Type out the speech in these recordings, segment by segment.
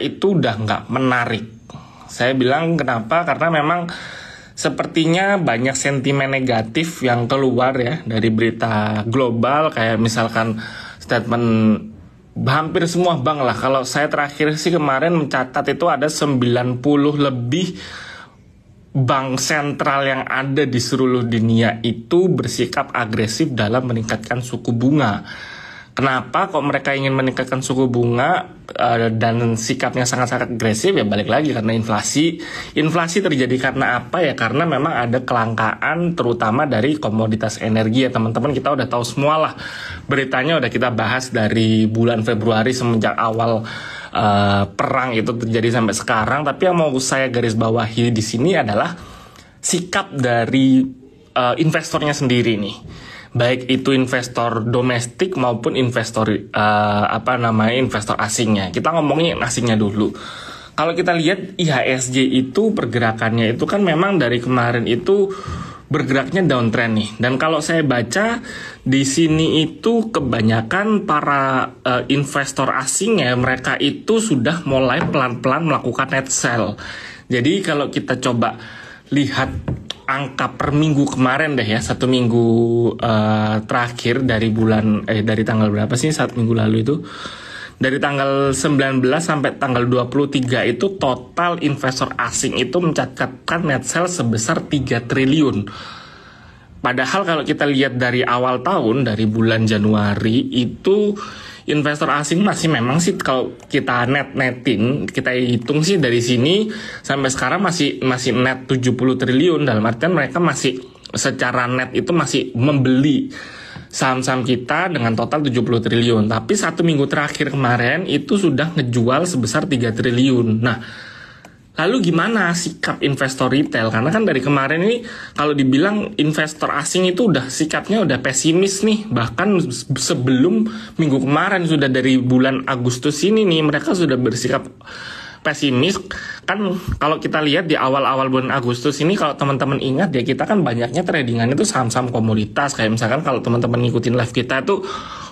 itu udah nggak menarik. Saya bilang kenapa? Karena memang sepertinya banyak sentimen negatif yang keluar ya dari berita global, kayak misalkan statement hampir semua bank lah. Kalau saya terakhir sih kemarin mencatat itu ada 90 lebih bank sentral yang ada di seluruh dunia itu bersikap agresif dalam meningkatkan suku bunga. Kenapa kok mereka ingin meningkatkan suku bunga dan sikapnya sangat-sangat agresif? Ya balik lagi karena inflasi. Inflasi terjadi karena apa ya? Karena memang ada kelangkaan terutama dari komoditas energi ya teman-teman. Kita udah tahu semua lah, beritanya udah kita bahas dari bulan Februari semenjak awal perang itu terjadi sampai sekarang. Tapi yang mau saya garis bawahi di sini adalah sikap dari investornya sendiri nih. Baik itu investor domestik maupun investor investor asingnya. Kita ngomongin asingnya dulu. Kalau kita lihat IHSG itu pergerakannya itu kan memang dari kemarin itu bergeraknya downtrend nih. Dan kalau saya baca di sini itu kebanyakan para investor asingnya mereka itu sudah mulai pelan-pelan melakukan net sell. Jadi kalau kita coba lihat angka per minggu kemarin deh ya, satu minggu terakhir dari dari tanggal berapa sih, satu minggu lalu itu, dari tanggal 19 sampai tanggal 23 itu total investor asing itu mencatatkan net sell sebesar 3 triliun. Padahal kalau kita lihat dari awal tahun, dari bulan Januari itu investor asing masih memang sih kalau kita netin, kita hitung sih dari sini sampai sekarang masih net 70 triliun. Dalam artian mereka masih secara net itu masih membeli saham-saham kita dengan total 70 triliun. Tapi satu minggu terakhir kemarin itu sudah ngejual sebesar 3 triliun. Nah, lalu gimana sikap investor retail? Karena kan dari kemarin ini kalau dibilang investor asing itu udah sikapnya udah pesimis nih. Bahkan sebelum minggu kemarin sudah dari bulan Agustus ini nih mereka sudah bersikap pesimis. Kan kalau kita lihat di awal-awal bulan Agustus ini, kalau teman-teman ingat ya, kita kan banyaknya tradingan itu saham-saham komoditas. Kayak misalkan kalau teman-teman ngikutin live kita itu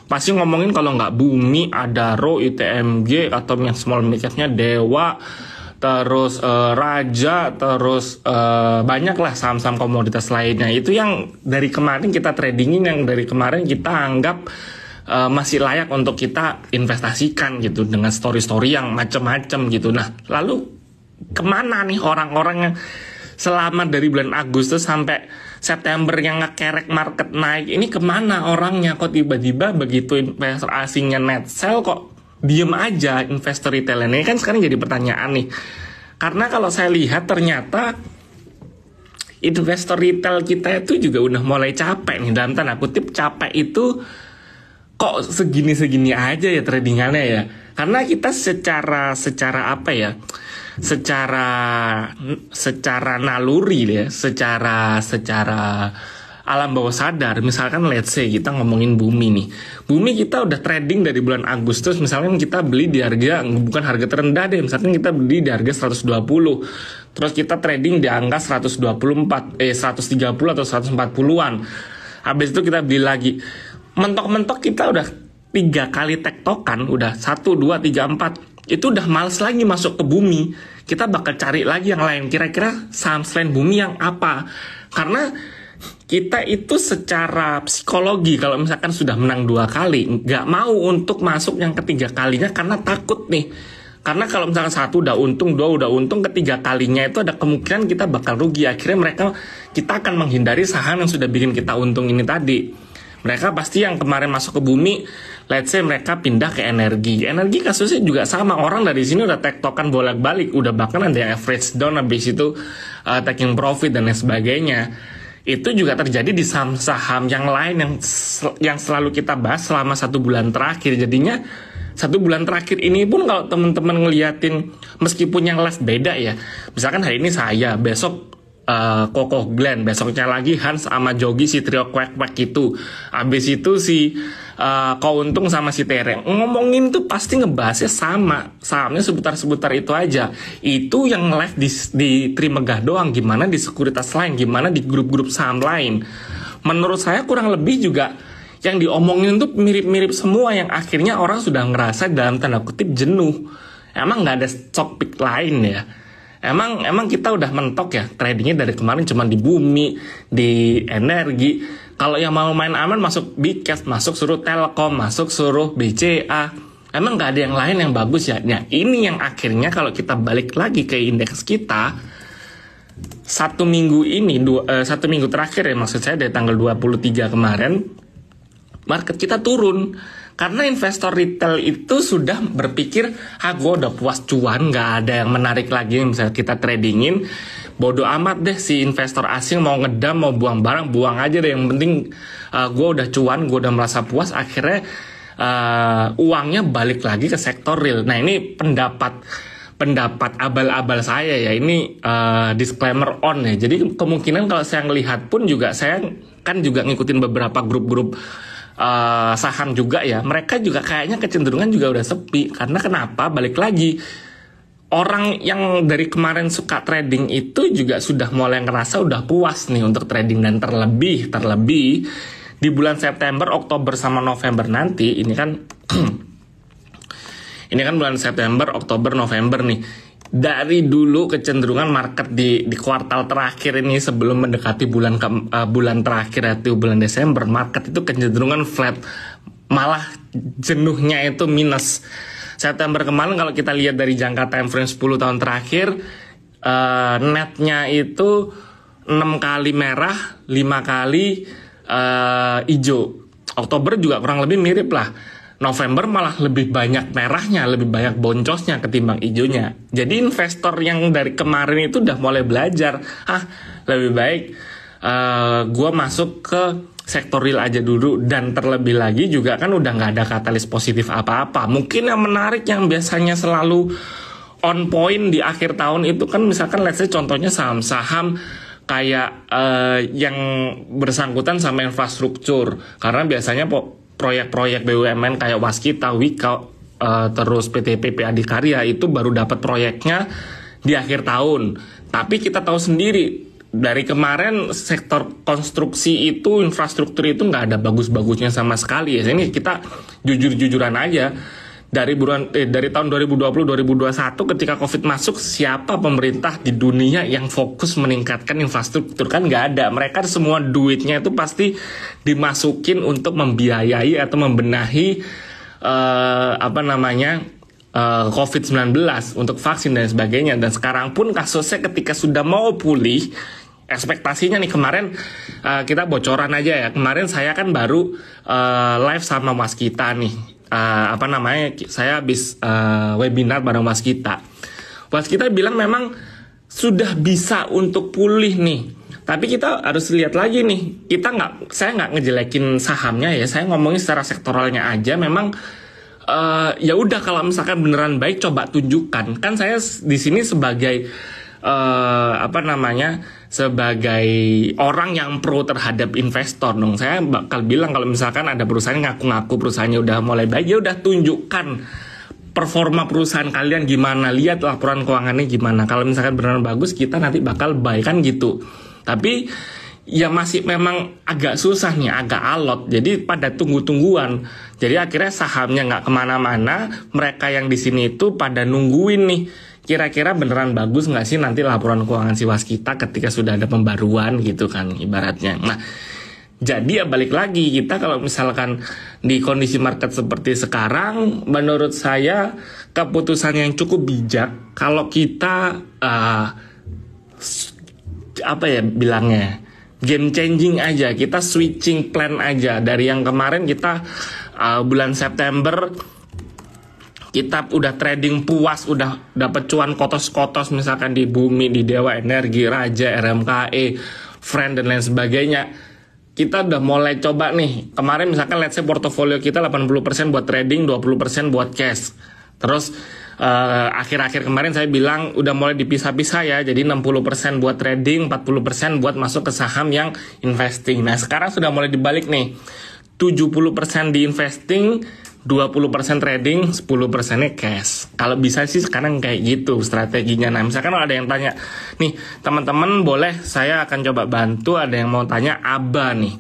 pasti ngomongin kalau nggak Bumi, Adaro, ITMG, atau yang small mid-capnya Dewa, terus Raja, terus banyak lah saham-saham komoditas lainnya. Itu yang dari kemarin kita tradingin, yang dari kemarin kita anggap masih layak untuk kita investasikan gitu, dengan story-story yang macam-macam gitu. Nah, lalu kemana nih orang-orang yang selama dari bulan Agustus sampai September yang ngekerek market naik ini, kemana orangnya? Kok tiba-tiba begitu investor asingnya net sell kok diem aja investor retail ini? Kan sekarang jadi pertanyaan nih. Karena kalau saya lihat ternyata investor retail kita itu juga udah mulai capek nih, dalam tanda kutip capek itu kok segini-segini aja ya tradingannya ya. Karena kita secara apa ya? Secara naluri ya, secara alam bawah sadar, misalkan let's say kita ngomongin Bumi nih. Bumi kita udah trading dari bulan Agustus, misalkan kita beli di harga, bukan harga terendah deh, misalkan kita beli di harga 120. Terus kita trading di angka 130 atau 140-an. Habis itu kita beli lagi. Mentok-mentok kita udah 3 kali tektokan, udah 1, 2, 3, 4. Itu udah males lagi masuk ke Bumi. Kita bakal cari lagi yang lain. Kira-kira saham selain Bumi yang apa? Karena kita itu secara psikologi kalau misalkan sudah menang 2 kali, nggak mau untuk masuk yang ketiga kalinya karena takut nih. Karena kalau misalkan 1 udah untung, 2 udah untung, ketiga kalinya itu ada kemungkinan kita bakal rugi. Akhirnya kita akan menghindari saham yang sudah bikin kita untung ini tadi. Mereka pasti yang kemarin masuk ke Bumi, let's say mereka pindah ke energi. Energi kasusnya juga sama, orang dari sini udah tektokan bolak-balik, udah bahkan ada yang average down, habis itu taking profit dan lain sebagainya. Itu juga terjadi di saham-saham yang lain yang selalu kita bahas selama 1 bulan terakhir. Jadinya 1 bulan terakhir ini pun kalau teman-teman ngeliatin, meskipun yang live beda ya, misalkan hari ini saya, besok Koko Glenn, besoknya lagi Hans sama Jogi, si trio kwek-kwek itu, abis itu si Kountung sama si Tereng ngomongin tuh pasti ngebahasnya sama, sahamnya seputar-seputar itu aja. Itu yang live di Trimegah doang, gimana di sekuritas lain, gimana di grup-grup saham lain. Menurut saya kurang lebih juga yang diomongin tuh mirip-mirip semua, yang akhirnya orang sudah ngerasa dalam tanda kutip jenuh. Emang nggak ada stock pick lain ya? Emang kita udah mentok ya tradingnya dari kemarin cuma di bumi, di energi. Kalau yang mau main aman masuk Big Cash, masuk suruh Telkom, masuk suruh BCA. Emang nggak ada yang lain yang bagus ya? Nah ini yang akhirnya kalau kita balik lagi ke indeks kita, satu minggu terakhir ya, maksud saya dari tanggal 23 kemarin, market kita turun. Karena investor retail itu sudah berpikir, gue udah puas cuan, gak ada yang menarik lagi misalnya kita tradingin. Bodoh amat deh si investor asing mau ngedam, mau buang barang, buang aja deh. Yang penting gue udah cuan, gue udah merasa puas. Akhirnya uangnya balik lagi ke sektor real. Nah ini pendapat abal-abal saya ya. Ini disclaimer on ya. Jadi kemungkinan kalau saya ngelihat pun juga, saya kan juga ngikutin beberapa grup-grup saham juga ya, mereka juga kayaknya kecenderungan juga udah sepi. Karena kenapa? Balik lagi, orang yang dari kemarin suka trading itu juga sudah mulai ngerasa udah puas nih untuk trading. Dan terlebih di bulan September, Oktober sama November nanti, ini kan bulan September, Oktober, November nih. Dari dulu kecenderungan market di kuartal terakhir ini sebelum mendekati bulan terakhir yaitu bulan Desember, market itu kecenderungan flat, malah jenuhnya itu minus. September kemarin kalau kita lihat dari jangka time frame 10 tahun terakhir, netnya itu 6 kali merah, 5 kali hijau. Oktober juga kurang lebih mirip lah. November malah lebih banyak merahnya, lebih banyak boncosnya ketimbang hijaunya. Jadi investor yang dari kemarin itu udah mulai belajar, lebih baik gue masuk ke sektor real aja dulu. Dan terlebih lagi juga kan udah nggak ada katalis positif apa-apa. Mungkin yang menarik yang biasanya selalu on point di akhir tahun itu kan misalkan let's say contohnya saham-saham kayak yang bersangkutan sama infrastruktur. Karena biasanya proyek-proyek BUMN kayak Waskita, Wika, terus PT PP Adikarya itu baru dapat proyeknya di akhir tahun. Tapi kita tahu sendiri dari kemarin sektor konstruksi itu, infrastruktur itu nggak ada bagus-bagusnya sama sekali ya. Ini kita jujur-jujuran aja. Dari tahun 2020-2021 ketika COVID masuk, siapa pemerintah di dunia yang fokus meningkatkan infrastruktur? Kan nggak ada. Mereka semua duitnya itu pasti dimasukin untuk membiayai atau membenahi COVID-19 untuk vaksin dan sebagainya. Dan sekarang pun kasusnya ketika sudah mau pulih, ekspektasinya nih kemarin kita bocoran aja ya. Kemarin saya kan baru live sama Waskita nih. Saya habis webinar bareng Waskita. Waskita bilang memang sudah bisa untuk pulih nih. Tapi kita harus lihat lagi nih. Saya nggak ngejelekin sahamnya ya. Saya ngomongin secara sektoralnya aja. Memang ya udah kalau misalkan beneran baik coba tunjukkan. Kan saya di sini sebagai sebagai orang yang pro terhadap investor dong. Saya bakal bilang kalau misalkan ada perusahaan yang ngaku-ngaku perusahaannya udah mulai baik, ya udah tunjukkan performa perusahaan kalian gimana, lihat laporan keuangannya gimana. Kalau misalkan beneran bagus, kita nanti bakal buy kan gitu. Tapi ya masih memang agak susah nih, agak alot. Jadi pada tunggu-tungguan. Jadi akhirnya sahamnya nggak kemana-mana. Mereka yang di sini itu pada nungguin nih. Kira-kira beneran bagus nggak sih nanti laporan keuangan si Waskita ketika sudah ada pembaruan gitu kan ibaratnya. Nah, jadi ya balik lagi, kita kalau misalkan di kondisi market seperti sekarang, menurut saya keputusan yang cukup bijak kalau kita game changing aja, kita switching plan aja. Dari yang kemarin kita bulan September kita udah trading puas, udah dapat cuan kotos-kotos misalkan di Bumi, di Dewa Energi, Raja, RMKE, Friend dan lain sebagainya. Kita udah mulai coba nih. Kemarin misalkan let's say portofolio kita 80% buat trading, 20% buat cash. Terus akhir-akhir kemarin saya bilang udah mulai dipisah-pisah ya. Jadi 60% buat trading, 40% buat masuk ke saham yang investing. Nah, sekarang sudah mulai dibalik nih. 70% di investing, 20% trading, 10%-nya cash. Kalau bisa sih sekarang kayak gitu strateginya. Nah, misalkan ada yang tanya, nih teman-teman boleh saya akan coba bantu. Ada yang mau tanya ABA nih.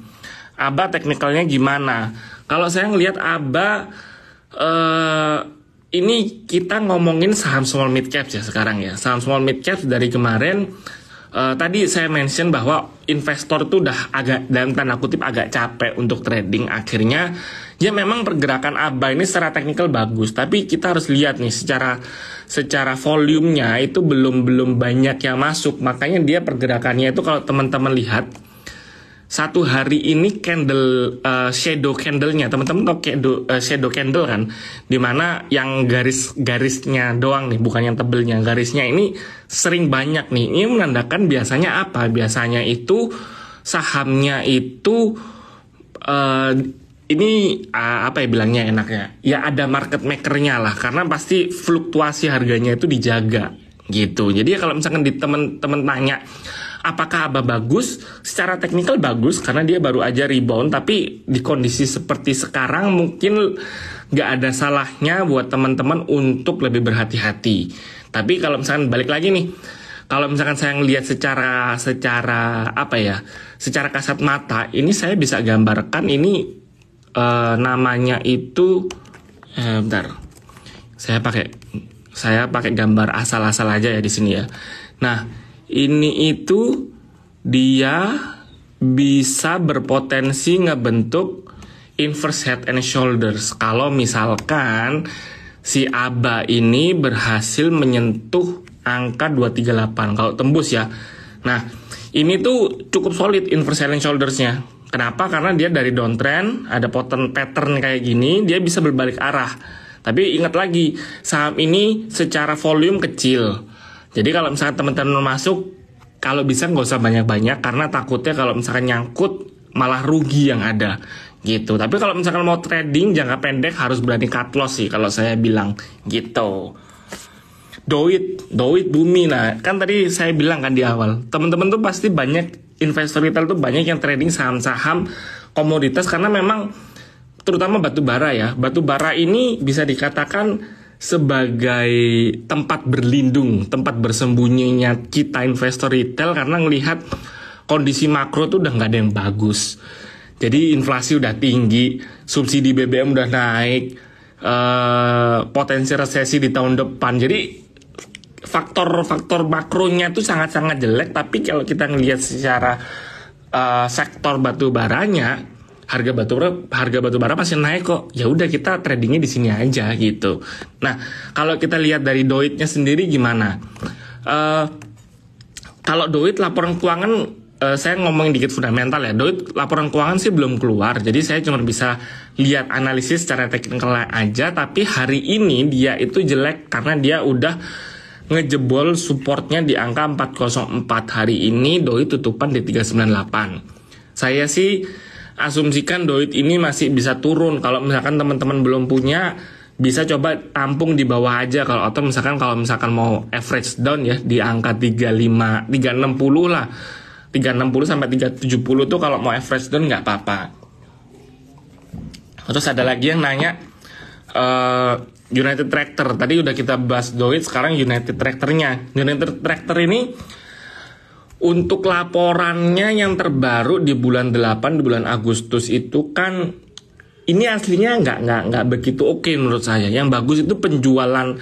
ABA teknikalnya gimana? Kalau saya ngelihat ABA ini kita ngomongin saham small mid caps ya sekarang ya. Saham small mid caps dari kemarin tadi saya mention bahwa investor tuh udah agak dalam tanda kutip agak capek untuk trading. Akhirnya ya memang pergerakan ABA ini secara teknikal bagus, tapi kita harus lihat nih secara volumenya itu belum banyak yang masuk. Makanya dia pergerakannya itu kalau teman-teman lihat satu hari ini candle shadow candle-nya, teman-teman tahu shadow candle kan, dimana yang garisnya doang nih, bukan yang tebelnya, garisnya ini sering banyak nih. Ini menandakan biasanya apa? Biasanya itu sahamnya itu ini apa ya bilangnya enaknya? Ya ada market maker-nya lah, karena pasti fluktuasi harganya itu dijaga gitu. Jadi kalau misalkan di teman-teman tanya apakah ABA bagus? Secara teknikal bagus karena dia baru aja rebound, tapi di kondisi seperti sekarang mungkin nggak ada salahnya buat teman-teman untuk lebih berhati-hati. Tapi kalau misalkan balik lagi nih, kalau misalkan saya ngelihat secara apa ya, secara kasat mata, ini saya bisa gambarkan ini namanya itu bentar. Saya pakai gambar asal-asal aja ya di sini ya. Nah, ini itu dia bisa berpotensi ngebentuk inverse head and shoulders kalau misalkan si ABA ini berhasil menyentuh angka 238 kalau tembus ya. Nah, ini tuh cukup solid inverse head and shoulders-nya. Kenapa? Karena dia dari downtrend, ada pattern kayak gini, dia bisa berbalik arah. Tapi ingat lagi, saham ini secara volume kecil. Jadi kalau misalkan teman-teman masuk, kalau bisa nggak usah banyak-banyak, karena takutnya kalau misalkan nyangkut malah rugi yang ada gitu. Tapi kalau misalkan mau trading jangka pendek harus berani cut loss sih kalau saya bilang gitu. Doit Bumi, nah kan tadi saya bilang kan di awal, teman-teman tuh pasti banyak investor retail tuh banyak yang trading saham-saham komoditas karena memang terutama batu bara ya. Batu bara ini bisa dikatakan sebagai tempat berlindung, tempat bersembunyinya kita investor retail karena ngelihat kondisi makro tuh udah nggak ada yang bagus. Jadi inflasi udah tinggi, subsidi BBM udah naik, potensi resesi di tahun depan. Jadi faktor-faktor makronya tuh sangat-sangat jelek. Tapi kalau kita ngelihat secara sektor batu baranya, harga batu bara pasti naik kok. Ya udah kita tradingnya di sini aja gitu. Nah, kalau kita lihat dari Doit-nya sendiri gimana? Kalau Doit laporan keuangan, saya ngomongin dikit fundamental ya. Doit laporan keuangan sih belum keluar. Jadi saya cuma bisa lihat analisis secara teknikal aja. Tapi hari ini dia itu jelek karena dia udah ngejebol supportnya di angka 404. Hari ini Doit tutupan di 398. Saya sih asumsikan Doit ini masih bisa turun. Kalau misalkan teman-teman belum punya, bisa coba tampung di bawah aja. Kalau misalkan mau average down ya di angka 360 lah. 360 sampai 370 tuh kalau mau average down nggak apa-apa. Terus ada lagi yang nanya United Tractor. Tadi udah kita bahas Doit, sekarang United Tractor-nya. United Tractor ini untuk laporannya yang terbaru di bulan 8, di bulan Agustus itu kan ini aslinya nggak begitu oke menurut saya. Yang bagus itu penjualan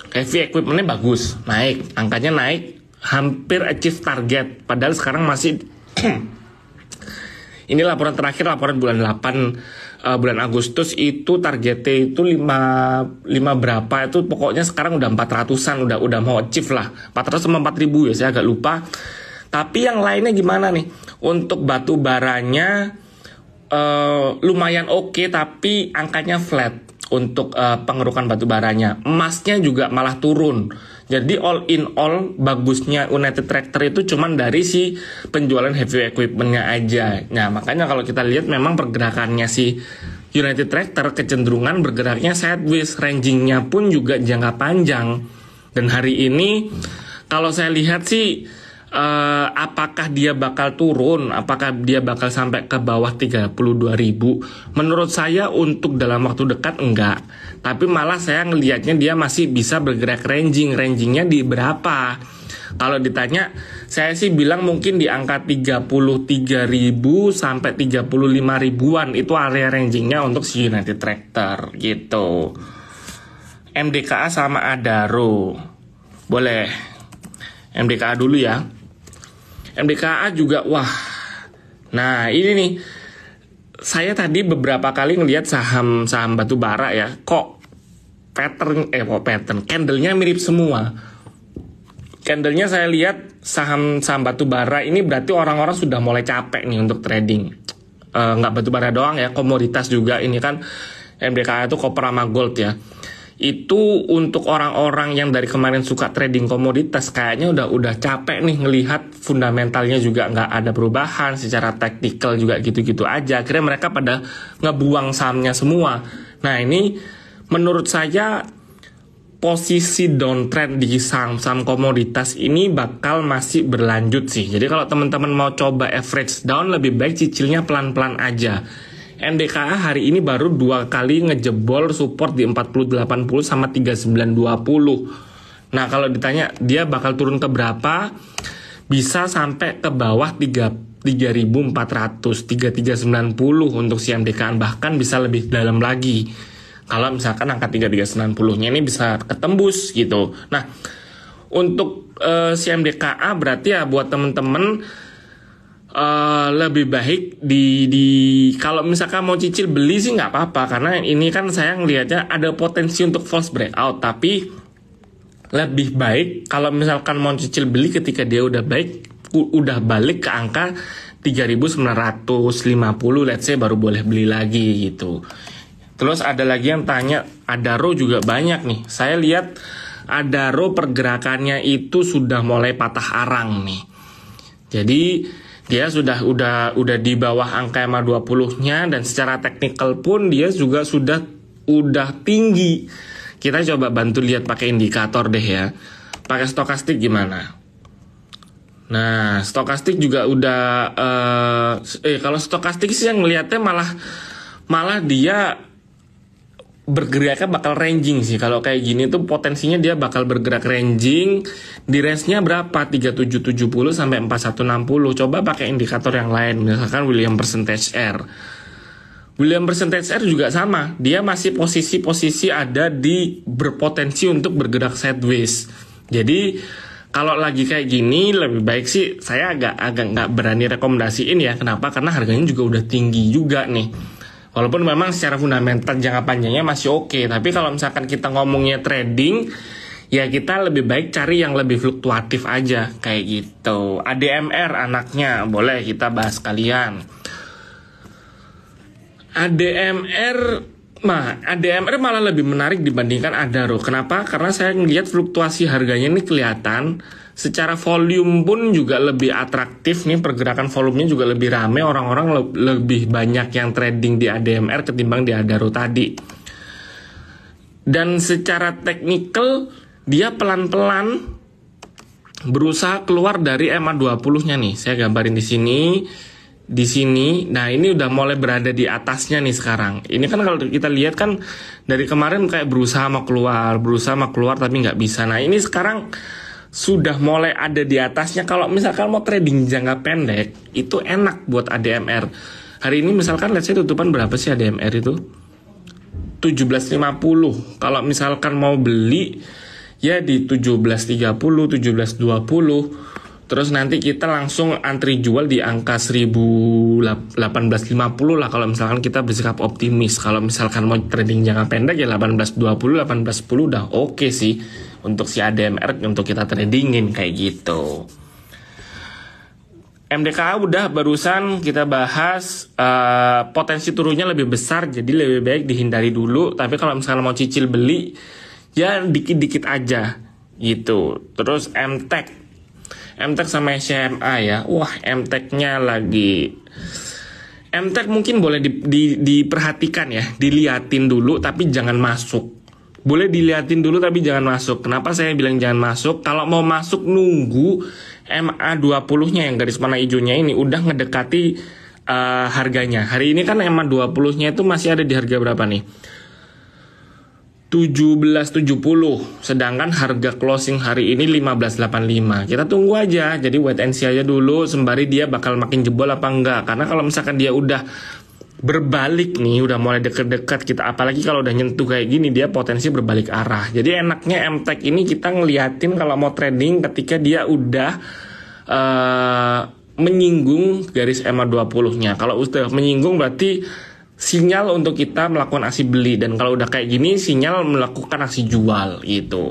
heavy equipment-nya bagus, naik, angkanya naik, hampir achieve target. Padahal sekarang masih ini laporan terakhir, laporan bulan 8 bulan Agustus itu targetnya itu 5 berapa itu pokoknya sekarang udah 400-an, udah mau achieve lah 400 sama 4000 ya, saya agak lupa. Tapi yang lainnya gimana nih? Untuk batu baranya lumayan oke, tapi angkanya flat untuk pengerukan batu baranya. Emasnya juga malah turun. Jadi all in all bagusnya United Tractor itu cuman dari si penjualan heavy equipment-nya aja. Nah, makanya kalau kita lihat memang pergerakannya si United Tractor kecenderungan bergeraknya sideways, ranging-nya pun juga jangka panjang. Dan hari ini kalau saya lihat sih apakah dia bakal turun, apakah dia bakal sampai ke bawah 32.000? Menurut saya untuk dalam waktu dekat enggak. Tapi malah saya ngelihatnya dia masih bisa bergerak rangingnya di berapa? Kalau ditanya, saya sih bilang mungkin di angka 33.000 sampai 35.000-an itu area rangingnya untuk si United Tractor gitu. MDKA sama Adaro. Boleh. MDKA dulu ya. MDKA juga wah. Nah, ini nih. Saya tadi beberapa kali ngelihat saham batu bara ya. Kok candlenya mirip semua. Candlenya saya lihat saham batu bara ini berarti orang-orang sudah mulai capek nih untuk trading. Nggak batu bara doang ya, komoditas juga. Ini kan MDKA itu copper sama gold ya. Itu untuk orang-orang yang dari kemarin suka trading komoditas kayaknya udah capek nih ngelihat fundamentalnya juga nggak ada perubahan, secara taktikal juga gitu-gitu aja. Akhirnya mereka pada ngebuang sahamnya semua. Nah, ini menurut saya posisi downtrend di saham komoditas ini bakal masih berlanjut sih. Jadi kalau teman-teman mau coba average down, lebih baik cicilnya pelan-pelan aja. MDKA hari ini baru 2 kali ngejebol support di 4080 sama 3920. Nah, kalau ditanya dia bakal turun ke berapa, bisa sampai ke bawah 3400, 3390 untuk si MDKA, bahkan bisa lebih dalam lagi. Kalau misalkan angka 3390-nya ini bisa ketembus gitu. Nah, untuk si MDKA berarti ya buat temen-temen lebih baik kalau misalkan mau cicil beli sih nggak apa-apa, karena ini kan saya ngelihatnya ada potensi untuk false breakout. Tapi lebih baik kalau misalkan mau cicil beli ketika dia udah balik ke angka 3950, let's say, baru boleh beli lagi gitu. Terus ada lagi yang tanya, Adaro juga banyak nih. Saya lihat Adaro pergerakannya itu sudah mulai patah arang nih. Jadi dia udah di bawah angka EMA 20-nya, dan secara teknikal pun dia juga udah tinggi. Kita coba bantu lihat pakai indikator deh ya. Pakai stokastik gimana? Nah, stokastik juga udah kalau stokastik sih yang melihatnya malah dia bergeraknya bakal ranging sih. Kalau kayak gini tuh potensinya dia bakal bergerak ranging di range-nya berapa? 3770 sampai 4160. Coba pakai indikator yang lain, misalkan William Percentage R. William Percentage R juga sama, dia masih posisi ada di berpotensi untuk bergerak sideways. Jadi kalau lagi kayak gini lebih baik sih saya agak nggak berani rekomendasiin ya. Kenapa? Karena harganya juga udah tinggi juga nih. Walaupun memang secara fundamental jangka panjangnya masih oke, tapi kalau misalkan kita ngomongnya trading, ya kita lebih baik cari yang lebih fluktuatif aja, kayak gitu. ADMR anaknya, boleh kita bahas kalian. ADMR malah lebih menarik dibandingkan Adaro. Kenapa? Karena saya ngelihat fluktuasi harganya ini kelihatan. Secara volume pun juga lebih atraktif nih, pergerakan volumenya juga lebih rame, orang-orang lebih banyak yang trading di ADMR ketimbang di Adaro tadi. Dan secara teknikal dia pelan-pelan berusaha keluar dari EMA 20-nya nih. Saya gambarin di sini. Nah, ini udah mulai berada di atasnya nih sekarang. Ini kan kalau kita lihat kan dari kemarin kayak berusaha mau keluar tapi nggak bisa. Nah, ini sekarang sudah mulai ada di atasnya. Kalau misalkan mau trading jangka pendek, itu enak buat ADMR. Hari ini misalkan let's say tutupan berapa sih ADMR itu? 17.50. Kalau misalkan mau beli ya di 17.30, 17.20. Terus nanti kita langsung antri jual di angka 1850 lah kalau misalkan kita bersikap optimis. Kalau misalkan mau trading jangka pendek ya 1820, 1810 udah oke sih untuk si ADMR untuk kita tradingin kayak gitu. MDKA udah barusan kita bahas, potensi turunnya lebih besar, jadi lebih baik dihindari dulu. Tapi kalau misalkan mau cicil beli ya dikit-dikit aja gitu. Terus MTEK sama SMA ya. Wah, MTEK-nya lagi. MTEK mungkin boleh diperhatikan ya, diliatin dulu tapi jangan masuk. Boleh diliatin dulu tapi jangan masuk. Kenapa saya bilang jangan masuk? Kalau mau masuk nunggu MA 20-nya yang garis warna hijaunya ini udah ngedekati harganya. Hari ini kan MA 20-nya itu masih ada di harga berapa nih? 17.70, sedangkan harga closing hari ini 15.85. Kita tunggu aja, jadi wait and see aja dulu sembari dia bakal makin jebol apa enggak. Karena kalau misalkan dia udah berbalik nih, udah mulai deket-deket kita, apalagi kalau udah nyentuh kayak gini dia potensi berbalik arah. Jadi enaknya MTech ini kita ngeliatin kalau mau trading ketika dia udah menyinggung garis MA20-nya. Kalau udah menyinggung berarti sinyal untuk kita melakukan aksi beli, dan kalau udah kayak gini sinyal melakukan aksi jual gitu.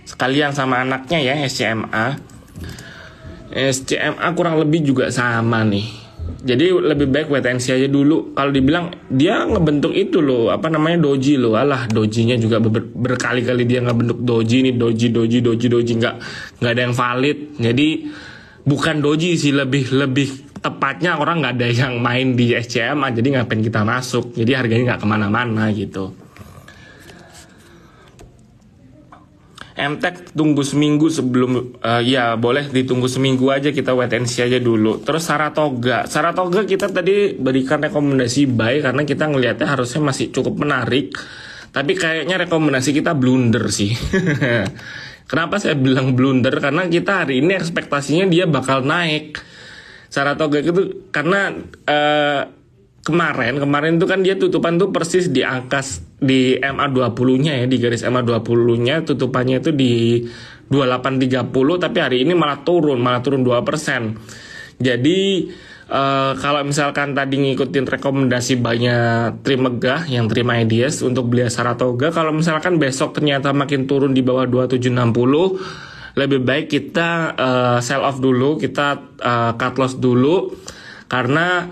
Sekalian sama anaknya ya SCMA. SCMA kurang lebih juga sama nih. Jadi lebih baik wait and see aja dulu. Kalau dibilang dia ngebentuk itu loh, apa namanya, doji loh. Alah, dojinya juga berkali-kali dia ngebentuk doji nih, doji nggak ada yang valid. Jadi bukan doji sih, lebih tepatnya orang nggak ada yang main di SCMA, jadi ngapain kita masuk. Jadi harganya nggak kemana-mana gitu. MTech tunggu seminggu sebelum ya boleh ditunggu seminggu aja, kita wait and see aja dulu. Terus Saratoga kita tadi berikan rekomendasi buy karena kita ngelihatnya harusnya masih cukup menarik, tapi kayaknya rekomendasi kita blunder sih. Kenapa saya bilang blunder? Karena kita hari ini ekspektasinya dia bakal naik Saratoga itu, karena kemarin itu kan dia tutupan tuh persis di angka di MA20-nya ya, di garis MA20-nya tutupannya itu di 2830, tapi hari ini malah turun 2%. Jadi kalau misalkan tadi ngikutin rekomendasi banyak Trimegah yang terima ideas untuk beli Saratoga, kalau misalkan besok ternyata makin turun di bawah 2760, lebih baik kita sell off dulu, kita cut loss dulu, karena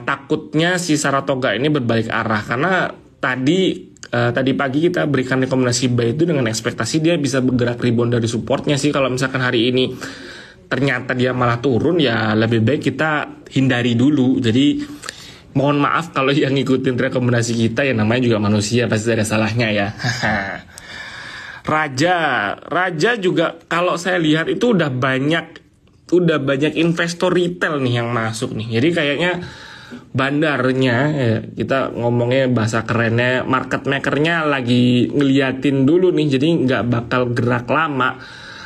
takutnya si Saratoga ini berbalik arah. Karena tadi pagi kita berikan rekomendasi buy itu dengan ekspektasi dia bisa bergerak rebound dari supportnya sih. Kalau misalkan hari ini ternyata dia malah turun, ya lebih baik kita hindari dulu. Jadi mohon maaf kalau yang ngikutin rekomendasi kita, ya namanya juga manusia, pasti ada salahnya ya. Raja juga kalau saya lihat itu udah banyak investor retail nih yang masuk nih. Jadi kayaknya bandarnya ya, kita ngomongnya bahasa kerennya, market makernya lagi ngeliatin dulu nih, jadi nggak bakal gerak lama.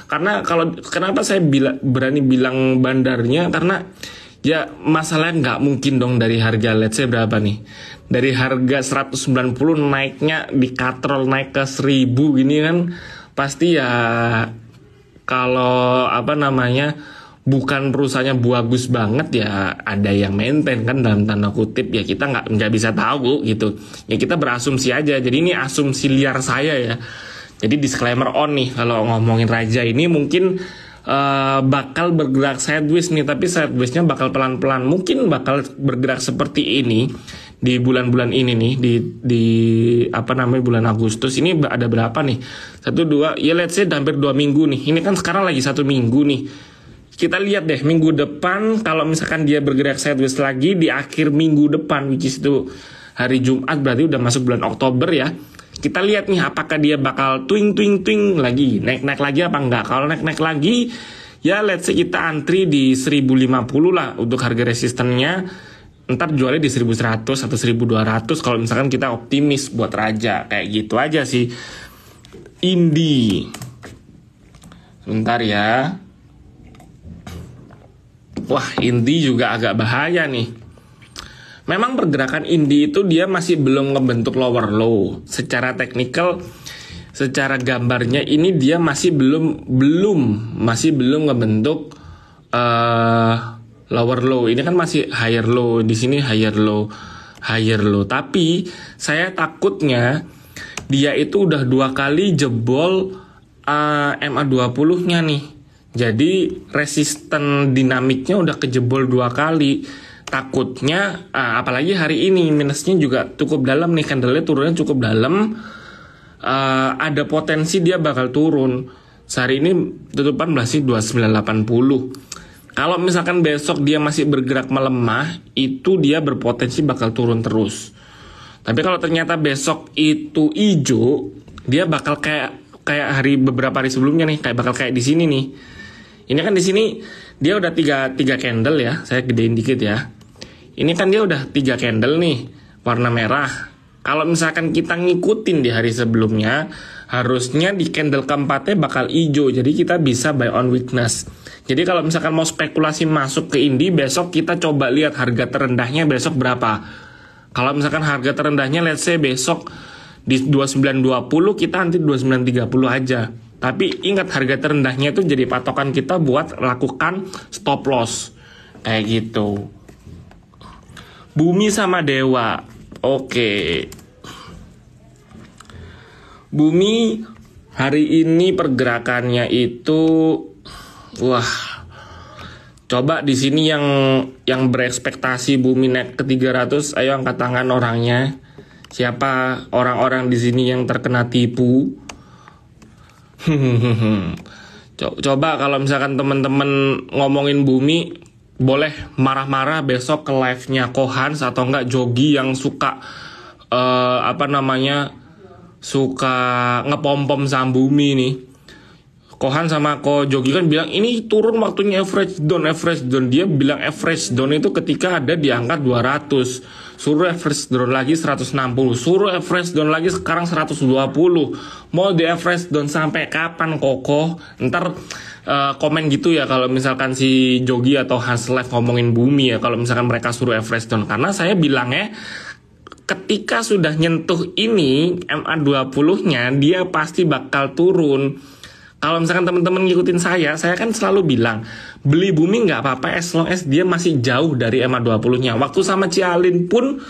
Karena kenapa saya berani bilang bandarnya, karena ya masalahnya nggak mungkin dong dari harga let's say berapa nih, dari harga 190 naiknya dikatrol naik ke 1000 gini kan, pasti ya kalau apa namanya bukan perusahaannya bagus banget ya ada yang maintain kan, dalam tanda kutip ya, kita nggak bisa tahu gitu ya, kita berasumsi aja. Jadi ini asumsi liar saya ya, jadi disclaimer on nih, kalau ngomongin Raja ini mungkin bakal bergerak sideways nih, tapi sidewaysnya bakal pelan-pelan, mungkin bakal bergerak seperti ini di bulan-bulan ini nih, di apa namanya bulan Agustus ini ada berapa nih, 1, 2 ya let's say hampir 2 minggu nih, ini kan sekarang lagi 1 minggu nih. Kita lihat deh minggu depan, kalau misalkan dia bergerak sideways lagi di akhir minggu depan, which is itu hari Jumat, berarti udah masuk bulan Oktober ya. Kita lihat nih apakah dia bakal twing lagi, naik lagi apa enggak. Kalau naik lagi, ya let's say kita antri di 1050 lah untuk harga resistennya. Ntar jualnya di 1100 atau 1200 kalau misalkan kita optimis buat Raja. Kayak gitu aja sih. Indi. Sebentar ya. Wah, Indi juga agak bahaya nih. Memang pergerakan Indi itu dia masih belum ngebentuk lower low. Secara teknikal, secara gambarnya ini dia masih belum ngebentuk lower low. Ini kan masih higher low, di sini higher low. Tapi saya takutnya dia itu udah 2 kali jebol MA20-nya nih. Jadi resisten dinamiknya udah kejebol 2 kali. Takutnya apalagi hari ini minusnya juga cukup dalam nih, candle-nya turunnya cukup dalam. Ada potensi dia bakal turun. Sehari ini tutupan masih 2980. Kalau misalkan besok dia masih bergerak melemah, itu dia berpotensi bakal turun terus. Tapi kalau ternyata besok itu hijau, dia bakal kayak beberapa hari sebelumnya nih, bakal kayak di sini nih. Ini kan di sini dia udah 3 candle ya, saya gedein dikit ya. Ini kan dia udah 3 candle nih, warna merah. Kalau misalkan kita ngikutin di hari sebelumnya, harusnya di candle keempatnya bakal hijau. Jadi kita bisa buy on weakness. Jadi kalau misalkan mau spekulasi masuk ke Indi, besok kita coba lihat harga terendahnya besok berapa. Kalau misalkan harga terendahnya let's say besok di 29.20, kita nanti 29.30 aja. Tapi ingat harga terendahnya itu jadi patokan kita buat lakukan stop loss. Kayak gitu. Bumi sama Dewa. Oke. Bumi hari ini pergerakannya itu wah. Coba di sini yang berekspektasi Bumi naik ke 300, ayo angkat tangan orangnya. Siapa orang-orang di sini yang terkena tipu? Coba kalau misalkan teman-teman ngomongin Bumi, boleh marah-marah besok ke live-nya Kohans atau enggak Jogi yang suka suka ngepom-pom sama Bumi nih. Kohan sama Ko Jogi kan bilang ini turun waktunya average down. Dia bilang average down itu ketika ada di angka 200. Suruh average down lagi 160. Suruh average down lagi sekarang 120. Mau di average down sampai kapan Koko? Ntar komen gitu ya kalau misalkan si Jogi atau Hans Live ngomongin Bumi ya. Kalau misalkan mereka suruh average down. Karena saya bilangnya ketika sudah nyentuh ini MA20-nya dia pasti bakal turun. Kalau misalkan teman-teman ngikutin saya kan selalu bilang beli Bumi nggak apa-apa as long as dia masih jauh dari MA20-nya. Waktu sama Cialin pun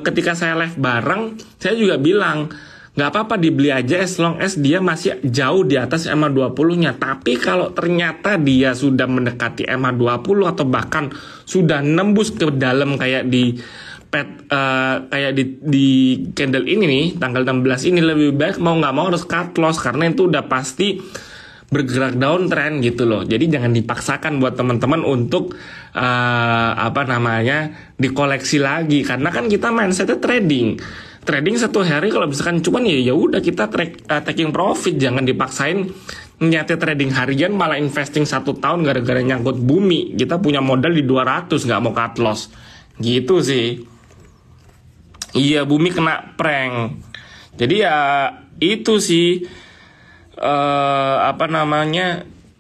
ketika saya live bareng, saya juga bilang nggak apa-apa dibeli aja as long as dia masih jauh di atas MA20-nya. Tapi kalau ternyata dia sudah mendekati MA20 atau bahkan sudah nembus ke dalam kayak di kayak di candle ini nih tanggal 16 ini, lebih baik mau nggak mau harus cut loss karena itu udah pasti bergerak downtrend gitu loh. Jadi jangan dipaksakan buat teman-teman untuk dikoleksi lagi karena kan kita mindsetnya trading satu hari kalau misalkan cuman ya udah kita taking profit. Jangan dipaksain niatnya trading harian malah investing 1 tahun gara-gara nyangkut Bumi. Kita punya modal di 200 nggak mau cut loss gitu sih. Iya, Bumi kena prank. Jadi ya itu sih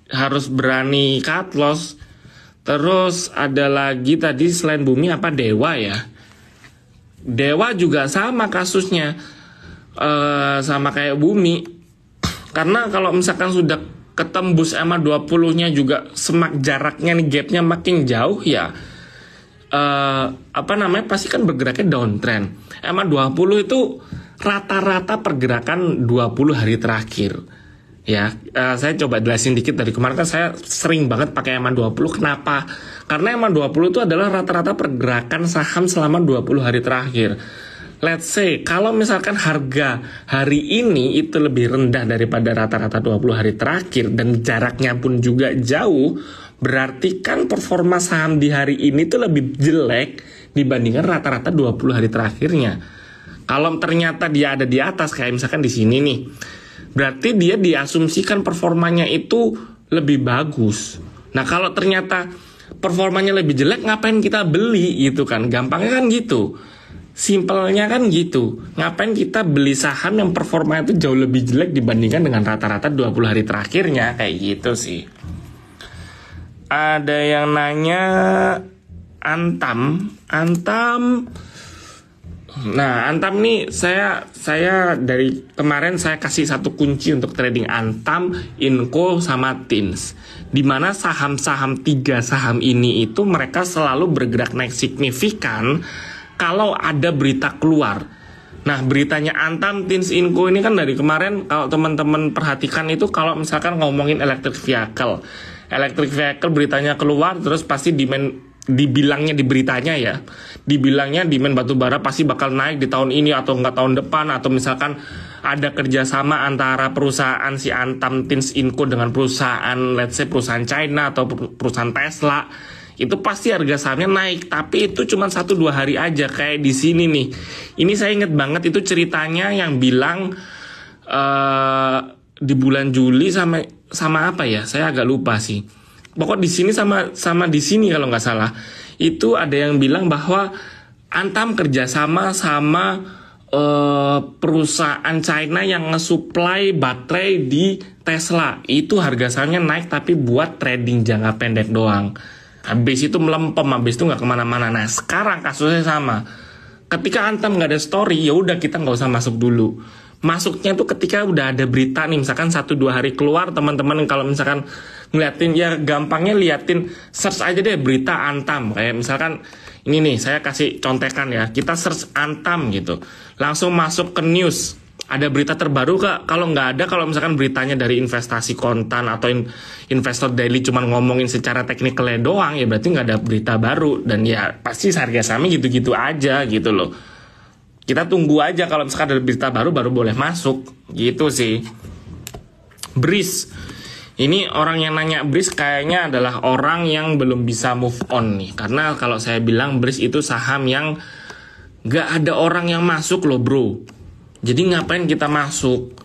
harus berani cut loss. Terus ada lagi tadi selain Bumi Dewa ya. Dewa juga sama kasusnya. Sama kayak Bumi. Karena kalau misalkan sudah ketembus MA20-nya juga jaraknya nih gapnya makin jauh ya. Pasti kan bergeraknya downtrend. MA20 itu rata-rata pergerakan 20 hari terakhir. Ya, saya coba jelasin dikit. Dari kemarin kan saya sering banget pakai MA20. Kenapa? Karena MA20 itu adalah rata-rata pergerakan saham selama 20 hari terakhir. Let's say, kalau misalkan harga hari ini itu lebih rendah daripada rata-rata 20 hari terakhir dan jaraknya pun juga jauh, berarti kan performa saham di hari ini tuh lebih jelek dibandingkan rata-rata 20 hari terakhirnya. Kalau ternyata dia ada di atas kayak misalkan di sini nih, berarti dia diasumsikan performanya itu lebih bagus. Nah, kalau ternyata performanya lebih jelek, ngapain kita beli gitu kan? Gampangnya kan gitu. Simpelnya kan gitu. Ngapain kita beli saham yang performanya itu jauh lebih jelek dibandingkan dengan rata-rata 20 hari terakhirnya, kayak gitu sih. Ada yang nanya Antam. Nah, Antam nih saya dari kemarin saya kasih satu kunci untuk trading Antam, Inco sama Tins. Dimana saham-saham 3 saham ini itu mereka selalu bergerak naik signifikan kalau ada berita keluar. Nah, beritanya Antam, Tins, Inco ini kan dari kemarin kalau teman-teman perhatikan itu kalau misalkan ngomongin electric vehicle beritanya keluar terus pasti dibilangnya di beritanya ya, dibilangnya demand batubara pasti bakal naik di tahun ini atau enggak tahun depan, atau misalkan ada kerjasama antara perusahaan si Antam, Tins, Inco dengan perusahaan let's say perusahaan China atau perusahaan Tesla, itu pasti harga sahamnya naik. Tapi itu cuma 1-2 hari aja. Kayak di sini nih, ini saya inget banget itu ceritanya yang bilang di bulan Juli sama apa ya, saya agak lupa sih. Pokok di sini sama di sini kalau nggak salah, itu ada yang bilang bahwa Antam kerjasama sama perusahaan China yang nge-supply baterai di Tesla. Itu harga sahamnya naik tapi buat trading jangka pendek doang. Habis itu melempem, habis itu nggak kemana-mana. Nah sekarang kasusnya sama. Ketika Antam nggak ada story, ya udah kita nggak usah masuk dulu. Masuknya tuh ketika udah ada berita nih, misalkan 1-2 hari keluar, teman-teman kalau misalkan ngeliatin, ya gampangnya liatin, search aja deh berita Antam. Kayak misalkan ini nih, saya kasih contekan ya, kita search Antam gitu, langsung masuk ke news. Ada berita terbaru kak? Kalau nggak ada, kalau misalkan beritanya dari investasi kontan atau investor daily cuman ngomongin secara teknikalnya doang, ya berarti nggak ada berita baru. Dan ya pasti harga sahamnya gitu-gitu aja gitu loh. Kita tunggu aja kalau misalkan ada berita baru boleh masuk gitu sih. Breeze, ini orang yang nanya Breeze kayaknya adalah orang yang belum bisa move on nih. Karena kalau saya bilang Breeze itu saham yang nggak ada orang yang masuk loh bro. Jadi ngapain kita masuk?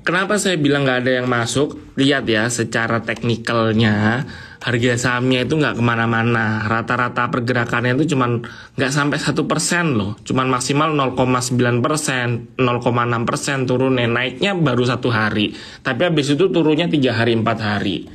Kenapa saya bilang nggak ada yang masuk? Lihat ya, secara teknikalnya harga sahamnya itu nggak kemana-mana. Rata-rata pergerakannya itu cuman nggak sampai 1% loh. Cuman maksimal 0,9%, 0,6% turunnya. Naiknya baru 1 hari. Tapi habis itu turunnya 3 hari, 4 hari.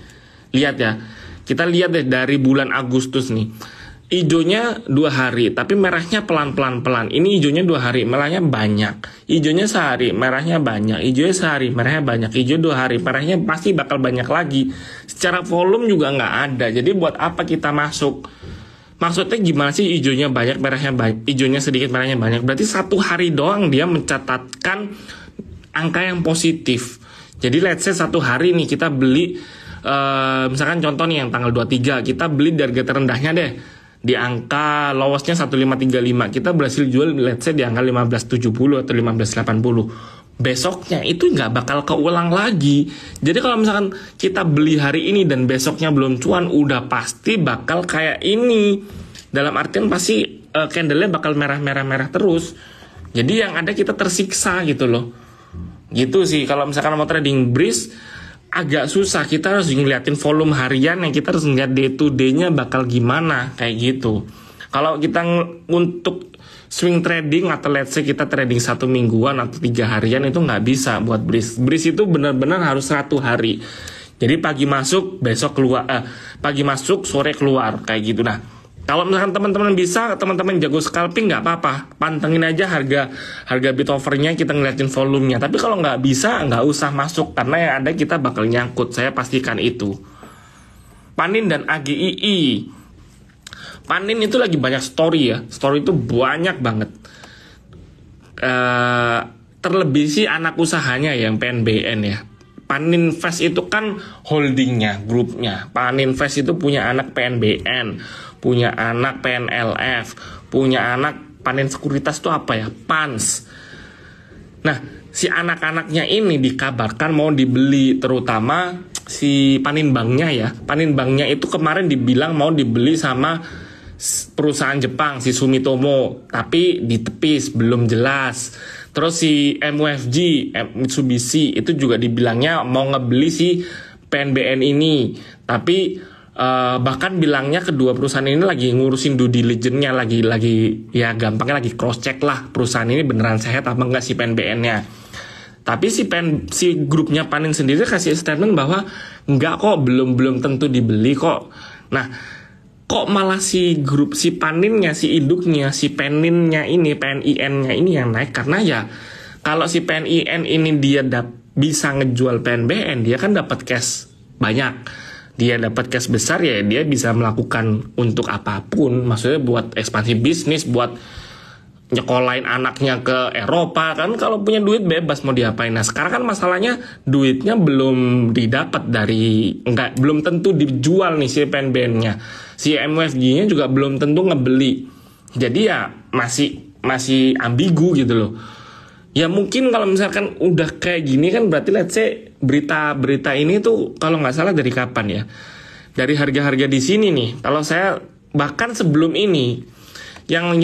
Lihat ya, kita lihat deh dari bulan Agustus nih. Ijonya 2 hari, tapi merahnya pelan-pelan. Ini ijonya 2 hari, merahnya banyak. Ijonya sehari, merahnya banyak. Ijonya sehari, merahnya banyak. Ijo 2 hari, merahnya pasti bakal banyak lagi. Secara volume juga nggak ada. Jadi buat apa kita masuk? Maksudnya gimana sih ijonya banyak, merahnya banyak, ijonya sedikit, merahnya banyak? Berarti 1 hari doang dia mencatatkan angka yang positif. Jadi let's say 1 hari nih kita beli, misalkan contoh nih yang tanggal 23, kita beli di harga terendahnya deh. Di angka lowesnya 1535, kita berhasil jual let's say di angka 1570 atau 1580. Besoknya itu nggak bakal keulang lagi. Jadi kalau misalkan kita beli hari ini dan besoknya belum cuan, udah pasti bakal kayak ini. Dalam artian pasti candle-nya bakal merah-merah terus. Jadi yang ada kita tersiksa gitu loh. Gitu sih kalau misalkan mau trading Breeze agak susah, kita harus ngeliatin volume harian, yang kita harus ngeliat day to day-nya bakal gimana, kayak gitu. Kalau kita untuk swing trading atau let's say kita trading 1 mingguan atau 3 harian itu nggak bisa buat Breeze. Breeze itu benar-benar harus 1 hari. Jadi pagi masuk, besok keluar, pagi masuk, sore keluar, kayak gitu. Nah, kalau misalkan teman-teman bisa, teman-teman jago scalping nggak apa-apa, pantengin aja harga bid offernya, kita ngeliatin volumenya. Tapi kalau nggak bisa, nggak usah masuk, karena yang ada kita bakal nyangkut, saya pastikan itu. Panin dan AGII. Panin itu lagi banyak story ya, story itu banyak banget. Terlebih sih anak usahanya yang PNBN ya. Paninvest itu kan holdingnya, grupnya. Paninvest itu punya anak PNBN, punya anak PNLF, punya anak Panin Sekuritas itu apa ya? PANS. Nah, si anak-anaknya ini dikabarkan mau dibeli, terutama si Paninbanknya ya. Paninbanknya itu kemarin dibilang mau dibeli sama perusahaan Jepang, si Sumitomo, tapi ditepis, belum jelas. Terus si MUFG, Mitsubishi, itu juga dibilangnya mau ngebeli si PNBN ini, tapi bahkan bilangnya kedua perusahaan ini lagi ngurusin due diligence-nya, lagi ya gampangnya lagi cross check lah perusahaan ini beneran sehat apa enggak si PNBN-nya. Tapi si grupnya Panin sendiri kasih statement bahwa enggak kok, belum tentu dibeli kok. Nah, kok malah si grup, si Paninnya, si induknya, si Peninnya ini, PNIN-nya ini yang naik? Karena ya kalau si PNIN ini dia bisa ngejual PNBN, dia kan dapat cash banyak. Dia dapat cash besar, ya dia bisa melakukan untuk apapun. Maksudnya buat ekspansi bisnis, buat nyekolahin anaknya ke Eropa, kan kalau punya duit bebas mau diapain. Nah sekarang kan masalahnya duitnya belum didapat belum tentu dijual nih si PNBN-nya. Si MUFG-nya juga belum tentu ngebeli. Jadi ya masih ambigu gitu loh. Ya mungkin kalau misalkan udah kayak gini kan berarti let's say berita ini tuh kalau nggak salah dari kapan ya? Dari harga-harga di sini nih. Kalau saya bahkan sebelum ini yang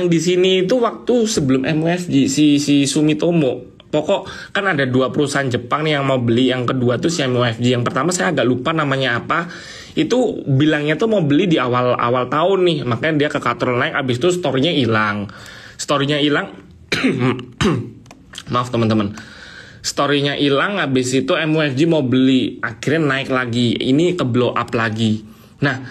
di sini itu waktu sebelum MUFG si Sumitomo. Pokok kan ada 2 perusahaan Jepang nih yang mau beli, yang kedua tuh si MUFG. Yang pertama saya agak lupa namanya apa. Itu bilangnya tuh mau beli di awal tahun nih, makanya dia ke Katrol naik, abis itu store-nya hilang. story-nya hilang. Maaf teman-teman, story-nya hilang, habis itu MUFG mau beli, akhirnya naik lagi, ini ke blow up lagi. Nah,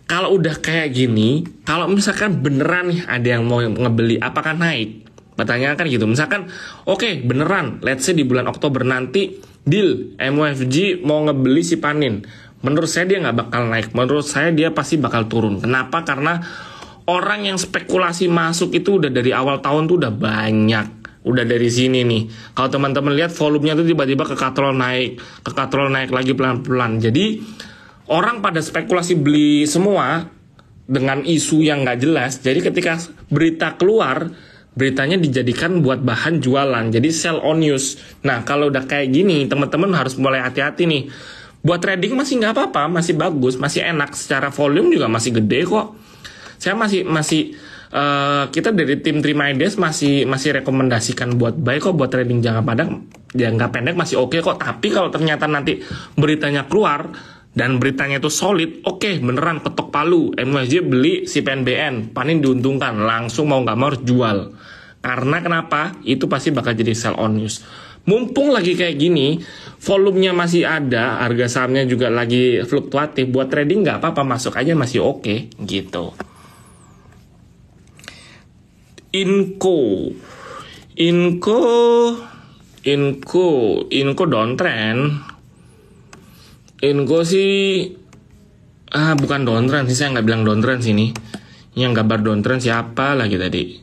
kalau udah kayak gini, kalau misalkan beneran nih ada yang mau ngebeli, apakah naik? Pertanyaan kan gitu. Misalkan oke, beneran, let's say di bulan Oktober nanti deal MUFG mau ngebeli si Panin, menurut saya dia nggak bakal naik, menurut saya dia pasti bakal turun. Kenapa? Karena orang yang spekulasi masuk itu udah dari awal tahun tuh udah banyak. Udah dari sini nih. Kalau teman-teman lihat volumenya tuh tiba-tiba ke katrol naik lagi pelan-pelan. Jadi orang pada spekulasi beli semua dengan isu yang nggak jelas. Jadi ketika berita keluar, beritanya dijadikan buat bahan jualan. Jadi sell on news. Nah kalau udah kayak gini, teman-teman harus mulai hati-hati nih. Buat trading masih nggak apa-apa, masih bagus, masih enak. Secara volume juga masih gede kok. Saya masih kita dari tim Trimides masih rekomendasikan buat buy kok, buat trading jangka pendek masih oke kok. Tapi kalau ternyata nanti beritanya keluar dan beritanya itu solid, oke, beneran ketok palu, MUFG beli si PNBN, Panin diuntungkan, langsung mau nggak mau harus jual. Karena kenapa? Itu pasti bakal jadi sell on news. Mumpung lagi kayak gini, volumenya masih ada, harga sahamnya juga lagi fluktuatif, buat trading nggak apa-apa, masuk aja masih oke, gitu. Inco downtrend. Inco sih bukan downtrend sih, saya nggak bilang downtrend sini. Yang gambar downtrend siapa lagi tadi?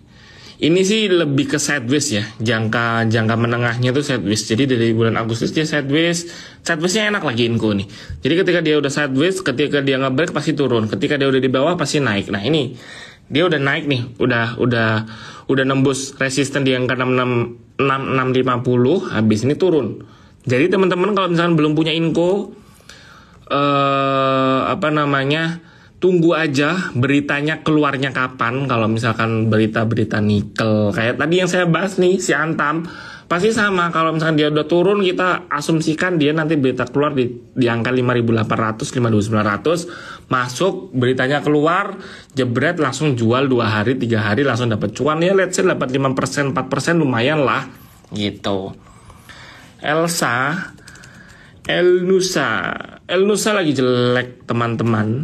Ini sih lebih ke sideways ya, jangka menengahnya tuh sideways. Jadi dari bulan Agustus dia sidewaysnya enak lagi Inco nih. Jadi ketika dia udah sideways, ketika dia nge-break pasti turun, ketika dia udah di bawah pasti naik. Nah ini dia udah naik nih, udah nembus resisten di angka 6650, habis ini turun. Jadi teman-teman kalau misalkan belum punya Inco, tunggu aja beritanya keluarnya kapan. Kalau misalkan berita-berita nikel kayak tadi yang saya bahas nih, si Antam, pasti sama. Kalau misalkan dia udah turun, kita asumsikan dia nanti berita keluar di angka 5.800, 5.900, masuk, beritanya keluar, jebret, langsung jual 2 hari, 3 hari, langsung dapat cuan. Ya let's say dapat 5%, 4% lumayan lah, gitu. El Nusa lagi jelek teman-teman.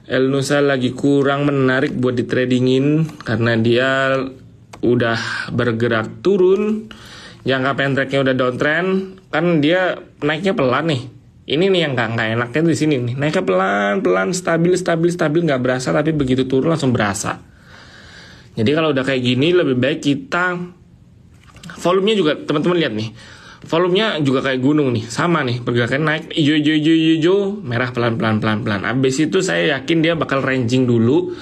El Nusa lagi kurang menarik buat ditradingin karena dia udah bergerak turun, jangka pendeknya udah downtrend, kan dia naiknya pelan nih. Ini nih yang nggak enaknya di sini nih, naiknya pelan stabil nggak berasa, tapi begitu turun langsung berasa. Jadi kalau udah kayak gini lebih baik kita, volumenya juga teman-teman lihat nih, volumenya juga kayak gunung nih, sama nih, pergerakan naik hijau, merah pelan. Abis itu saya yakin dia bakal ranging dulu.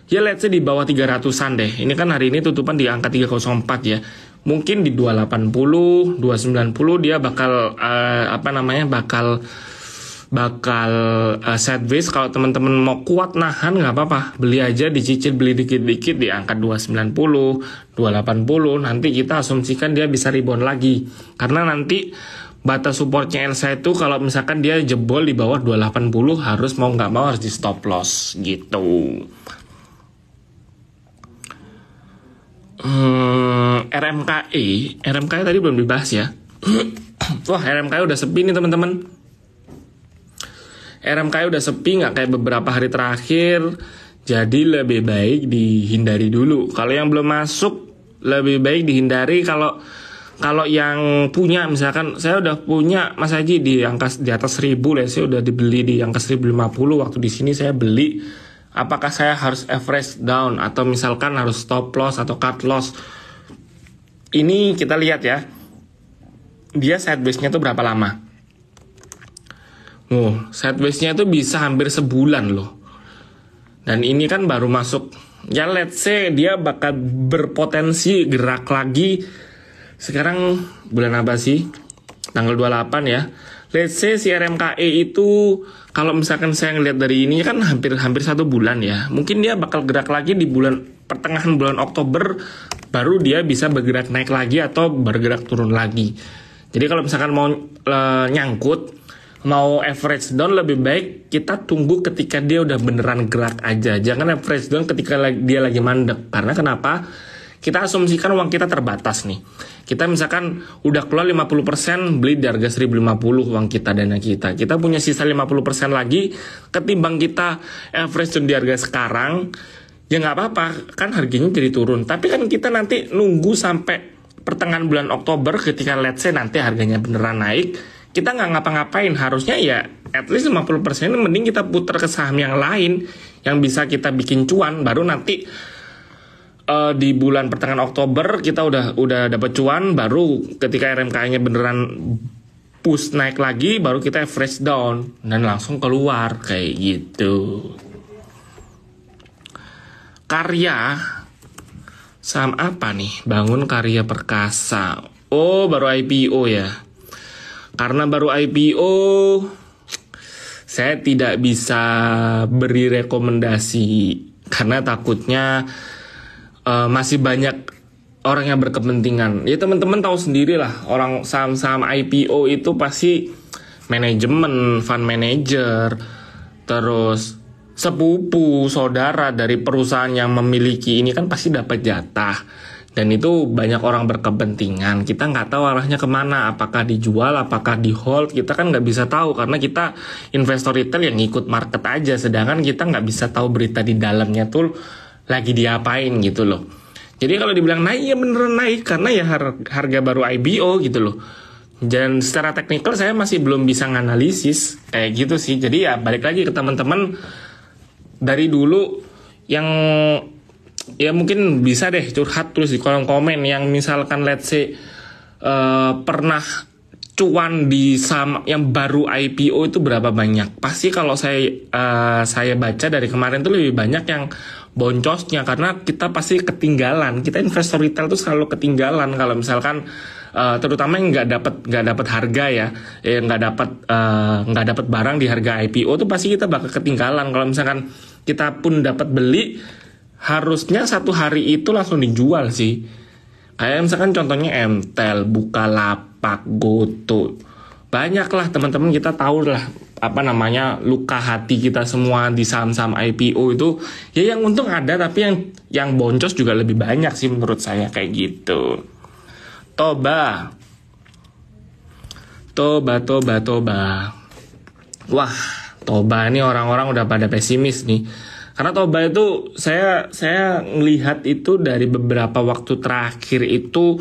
Ya let's say di bawah 300-an deh. Ini kan hari ini tutupan di angka 304 ya. Mungkin di 280, 290 dia bakal sideways. Kalau teman-teman mau kuat nahan nggak apa-apa, beli aja, dicicil, beli dikit-dikit di angka 290, 280. Nanti kita asumsikan dia bisa rebound lagi. Karena nanti batas supportnya Elsa itu kalau misalkan dia jebol di bawah 280 harus mau nggak mau harus di stop loss gitu. RMKI tadi belum dibahas ya. Wah, RMKI udah sepi nih teman-teman. RMKI udah sepi, nggak kayak beberapa hari terakhir. Jadi lebih baik dihindari dulu. Kalau yang belum masuk lebih baik dihindari. Kalau yang punya, misalkan saya udah punya Mas Haji di atas 1000 lah, saya udah dibeli di angka 1050 waktu di sini saya beli. Apakah saya harus average down atau misalkan harus stop loss atau cut loss? Ini kita lihat ya. Dia sideways-nya tuh berapa lama? Sideways-nya itu bisa hampir sebulan loh. Dan ini kan baru masuk. Ya let's say dia bakal berpotensi gerak lagi. Sekarang bulan apa sih? Tanggal 28 ya. Let's say si RMKE itu kalau misalkan saya ngelihat dari ini kan hampir 1 bulan ya. Mungkin dia bakal gerak lagi di pertengahan bulan Oktober, baru dia bisa bergerak naik lagi atau bergerak turun lagi. Jadi kalau misalkan mau nyangkut, mau average down lebih baik kita tunggu ketika dia udah beneran gerak aja. Jangan average down ketika dia lagi mandek. Karena kenapa? Kita asumsikan uang kita terbatas nih. Kita misalkan udah keluar 50%, beli di harga 1050 uang kita, dana kita. Kita punya sisa 50% lagi, ketimbang kita average down di harga sekarang, ya nggak apa-apa, kan harganya jadi turun. Tapi kan kita nanti nunggu sampai pertengahan bulan Oktober ketika let's say nanti harganya beneran naik, kita nggak ngapa-ngapain. Harusnya ya at least 50% ini mending kita putar ke saham yang lain yang bisa kita bikin cuan, baru nanti di bulan pertengahan Oktober kita udah dapat cuan, baru ketika RMKI-nya beneran push naik lagi, baru kita average down dan langsung keluar kayak gitu. Karya, saham apa nih? Bangun Karya Perkasa. Oh, baru IPO ya. Karena baru IPO, saya tidak bisa beri rekomendasi karena takutnya masih banyak orang yang berkepentingan. Ya teman-teman tahu sendiri lah, orang saham-saham IPO itu pasti manajemen, fund manager, terus sepupu, saudara dari perusahaan yang memiliki ini kan pasti dapat jatah. Dan itu banyak orang berkepentingan. Kita nggak tahu arahnya kemana, apakah dijual, apakah di hold, kita kan nggak bisa tahu. Karena kita investor retail yang ngikut market aja, sedangkan kita nggak bisa tahu berita di dalamnya tuh lagi diapain gitu loh. Jadi kalau dibilang naik, ya beneran naik, karena ya harga baru IPO gitu loh. Dan secara teknikal saya masih belum bisa nganalisis, kayak gitu sih. Jadi ya balik lagi ke teman-teman dari dulu yang ya mungkin bisa deh curhat terus di kolom komen yang misalkan let's say pernah cuan di saham yang baru IPO itu berapa banyak. Pasti kalau saya baca dari kemarin tuh lebih banyak yang boncosnya, karena kita pasti ketinggalan. Kita investor retail tuh selalu ketinggalan kalau misalkan terutama yang nggak dapat harga ya, nggak dapat barang di harga IPO tuh pasti kita bakal ketinggalan. Kalau misalkan kita pun dapat beli, harusnya satu hari itu langsung dijual sih. Kayak misalkan contohnya Mtel, Bukalapak, Goto, banyak lah teman-teman, kita tahu lah apa namanya luka hati kita semua di saham-saham IPO itu. Ya yang untung ada, tapi yang boncos juga lebih banyak sih menurut saya kayak gitu. Toba. Wah, Toba ini orang-orang udah pada pesimis nih. Karena Toba itu saya ngelihat itu dari beberapa waktu terakhir itu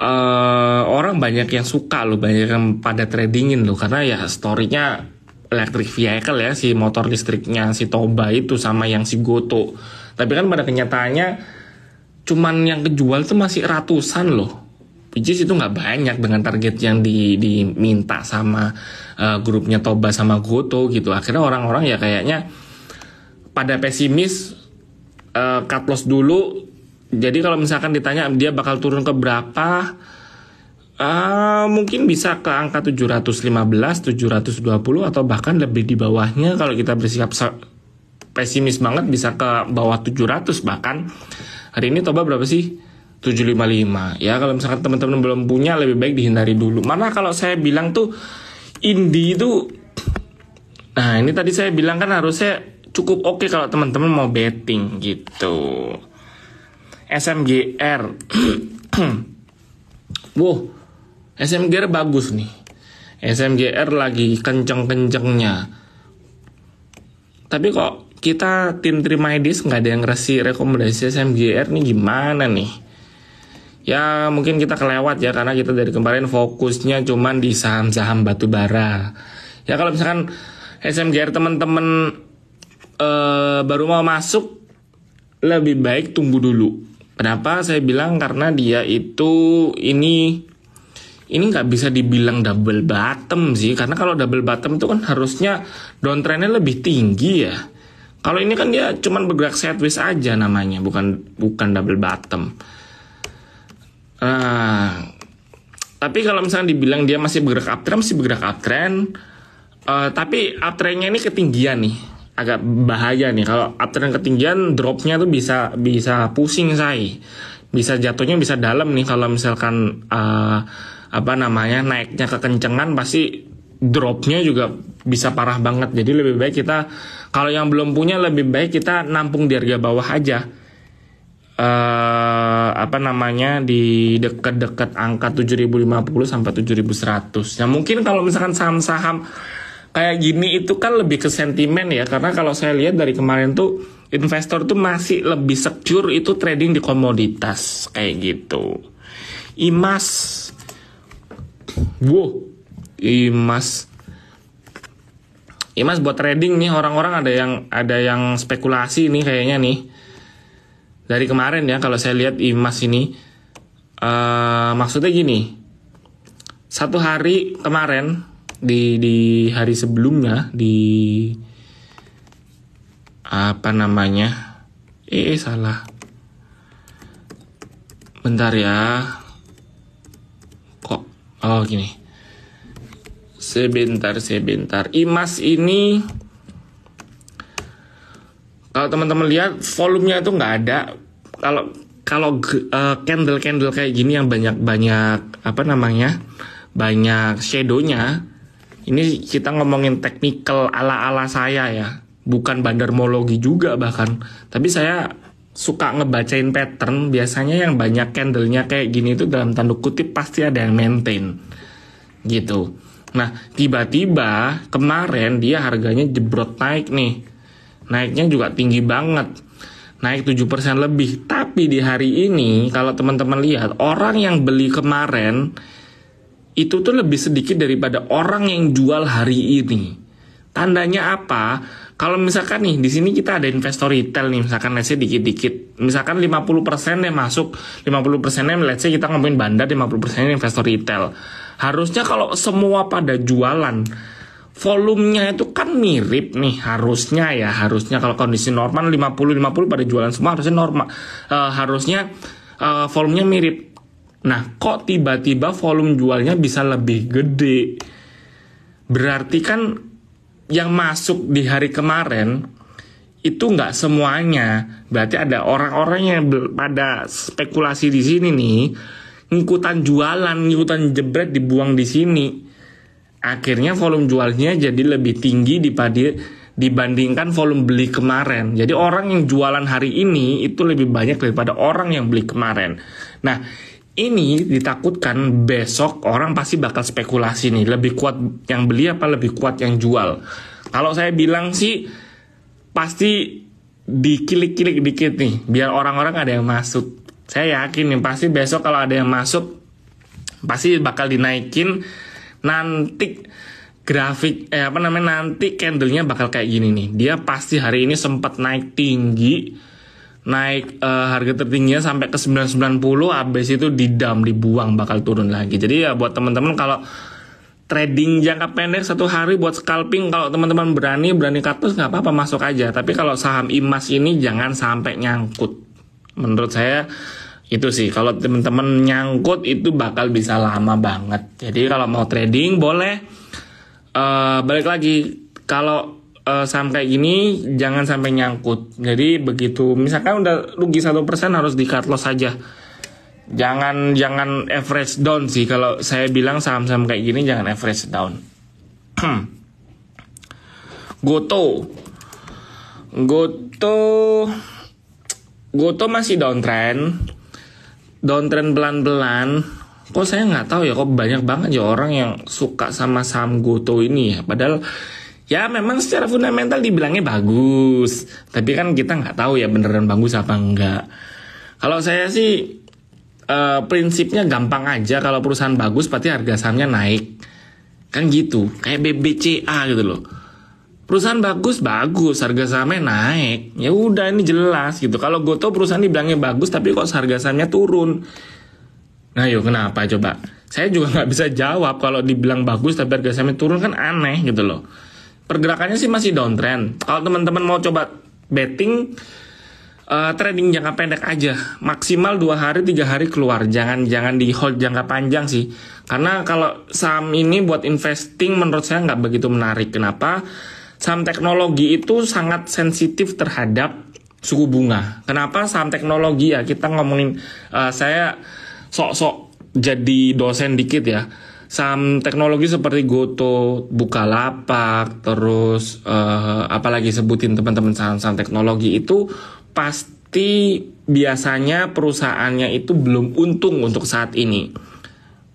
orang banyak yang suka loh, banyak yang pada tradingin loh, karena ya story-nya electric vehicle ya, si motor listriknya si Toba itu sama yang si Goto. Tapi kan pada kenyataannya cuman yang kejual tuh masih ratusan loh. Which is itu nggak banyak dengan target yang diminta sama grupnya Toba sama Goto gitu. Akhirnya orang-orang ya kayaknya pada pesimis, cut loss dulu. Jadi kalau misalkan ditanya dia bakal turun ke berapa, mungkin bisa ke angka 715, 720 atau bahkan lebih di bawahnya. Kalau kita bersikap pesimis banget bisa ke bawah 700 bahkan. Hari ini Toba berapa sih? 755. Ya kalau misalkan teman-teman belum punya, lebih baik dihindari dulu. Mana kalau saya bilang tuh Indi itu, nah ini tadi saya bilang kan harusnya cukup oke kalau teman-teman mau betting gitu. SMGR. Wow, SMGR bagus nih. SMGR lagi kenceng-kencengnya. Tapi kok kita tim Trimedis nggak ada yang ngasih rekomendasi SMGR nih, gimana nih? Ya mungkin kita kelewat ya, karena kita dari kemarin fokusnya cuman di saham-saham batubara. Ya kalau misalkan SMGR teman-teman baru mau masuk, lebih baik tunggu dulu. Kenapa saya bilang? Karena dia itu ini nggak bisa dibilang double bottom sih, karena kalau double bottom itu kan harusnya downtrendnya lebih tinggi ya. Kalau ini kan dia cuman bergerak sideways aja namanya, bukan double bottom. Tapi kalau misalnya dibilang dia masih bergerak uptrend, tapi uptrendnya ini ketinggian nih, agak bahaya nih. Kalau uptrend ketinggian, dropnya tuh bisa pusing saya, bisa jatuhnya bisa dalam nih. Kalau misalkan naiknya kekencengan, pasti dropnya juga bisa parah banget. Jadi lebih baik kita, kalau yang belum punya, lebih baik kita nampung di harga bawah aja. Di dekat-dekat angka 7.050 sampai 7.100. Nah mungkin kalau misalkan saham-saham kayak gini itu kan lebih ke sentimen ya, karena kalau saya lihat dari kemarin tuh investor tuh masih lebih secure itu trading di komoditas kayak gitu. IMAS, IMAS buat trading nih, orang-orang ada yang spekulasi nih kayaknya nih. Dari kemarin ya, kalau saya lihat IMAS ini, maksudnya gini, satu hari kemarin di hari sebelumnya salah. Bentar ya. Gini. Sebentar. IMAS ini, kalau teman-teman lihat volumenya itu nggak ada. Kalau candle kayak gini yang banyak banyak shadownya. Ini kita ngomongin technical ala saya ya, bukan bandarmologi juga bahkan. Tapi saya suka ngebacain pattern. Biasanya yang banyak candlenya kayak gini itu dalam tanda kutip pasti ada yang maintain gitu. Nah tiba-tiba kemarin dia harganya jebrot naik nih. Naiknya juga tinggi banget, naik 7% lebih. Tapi di hari ini kalau teman-teman lihat, orang yang beli kemarin itu tuh lebih sedikit daripada orang yang jual hari ini. Tandanya apa? Kalau misalkan nih di sini kita ada investor retail nih, misalkan let's say dikit-dikit, misalkan 50% yang masuk, 50%-nya let's say kita ngomongin bandar, 50% investor retail. Harusnya kalau semua pada jualan, volumenya itu kan mirip nih, harusnya kalau kondisi normal 50-50 pada jualan semua harusnya normal, volumenya mirip. Nah kok tiba-tiba volume jualnya bisa lebih gede? Berarti kan yang masuk di hari kemarin itu nggak semuanya. Berarti ada orang-orang yang pada spekulasi di sini nih, ngikutan jualan, ngikutan jebret, dibuang di sini. Akhirnya volume jualnya jadi lebih tinggi dibandingkan volume beli kemarin. Jadi orang yang jualan hari ini itu lebih banyak daripada orang yang beli kemarin. Nah ini ditakutkan besok orang pasti bakal spekulasi nih, lebih kuat yang beli apa lebih kuat yang jual. Kalau saya bilang sih pasti dikilik-kilik dikit nih, biar orang-orang ada yang masuk. Saya yakin nih pasti besok kalau ada yang masuk pasti bakal dinaikin. Nanti nanti candlenya bakal kayak gini nih. Dia pasti hari ini sempat naik tinggi, harga tertingginya sampai ke 990, habis itu dibuang, bakal turun lagi. Jadi ya buat teman-teman kalau trading jangka pendek satu hari buat scalping, kalau teman-teman berani cut loss nggak apa-apa, masuk aja. Tapi kalau saham IMAS ini jangan sampai nyangkut. Menurut saya itu sih, kalau teman-teman nyangkut itu bakal bisa lama banget. Jadi kalau mau trading boleh, balik lagi, kalau saham kayak gini jangan sampai nyangkut. Jadi begitu misalkan udah rugi 1% harus di cut loss saja. Jangan average down sih. Kalau saya bilang saham-saham kayak gini jangan average down. Goto masih downtrend pelan-pelan. Kok saya nggak tahu ya, kok banyak banget ya orang yang suka sama saham Goto ini ya. Padahal ya memang secara fundamental dibilangnya bagus, tapi kan kita nggak tahu ya beneran bagus apa enggak. Kalau saya sih prinsipnya gampang aja, kalau perusahaan bagus pasti harga sahamnya naik. Kan gitu, kayak BBCA gitu loh. Perusahaan bagus, harga sahamnya naik. Ya udah, ini jelas gitu. Kalau Goto perusahaan dibilangnya bagus, tapi kok harga sahamnya turun. Nah yuk kenapa coba? Saya juga nggak bisa jawab. Kalau dibilang bagus tapi harga sahamnya turun kan aneh gitu loh. Pergerakannya sih masih downtrend. Kalau teman-teman mau coba betting, trading jangka pendek aja. Maksimal 2 hari 3 hari keluar. Jangan di hold jangka panjang sih. Karena kalau saham ini buat investing menurut saya nggak begitu menarik. Kenapa? Saham teknologi itu sangat sensitif terhadap suku bunga. Kenapa saham teknologi ya? Kita ngomongin, saya sok-sok jadi dosen dikit ya. saham teknologi seperti Goto, Bukalapak, terus apalagi sebutin teman-teman saham-saham teknologi itu pasti biasanya perusahaannya itu belum untung untuk saat ini.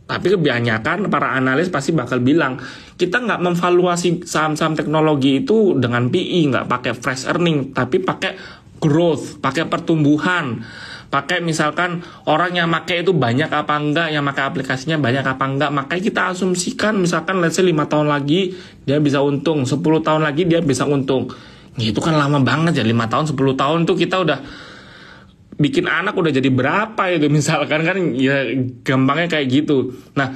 Tapi kebanyakan para analis pasti bakal bilang, kita nggak memvaluasi saham-saham teknologi itu dengan PE, nggak pakai fresh earning, tapi pakai growth, pakai pertumbuhan. Pakai misalkan orang yang pakai itu banyak apa enggak, yang pakai aplikasinya banyak apa enggak. Makanya kita asumsikan misalkan let's say 5 tahun lagi dia bisa untung, 10 tahun lagi dia bisa untung. Itu kan lama banget ya, 5 tahun, 10 tahun tuh kita udah bikin anak udah jadi berapa itu misalkan kan, ya gampangnya kayak gitu. Nah,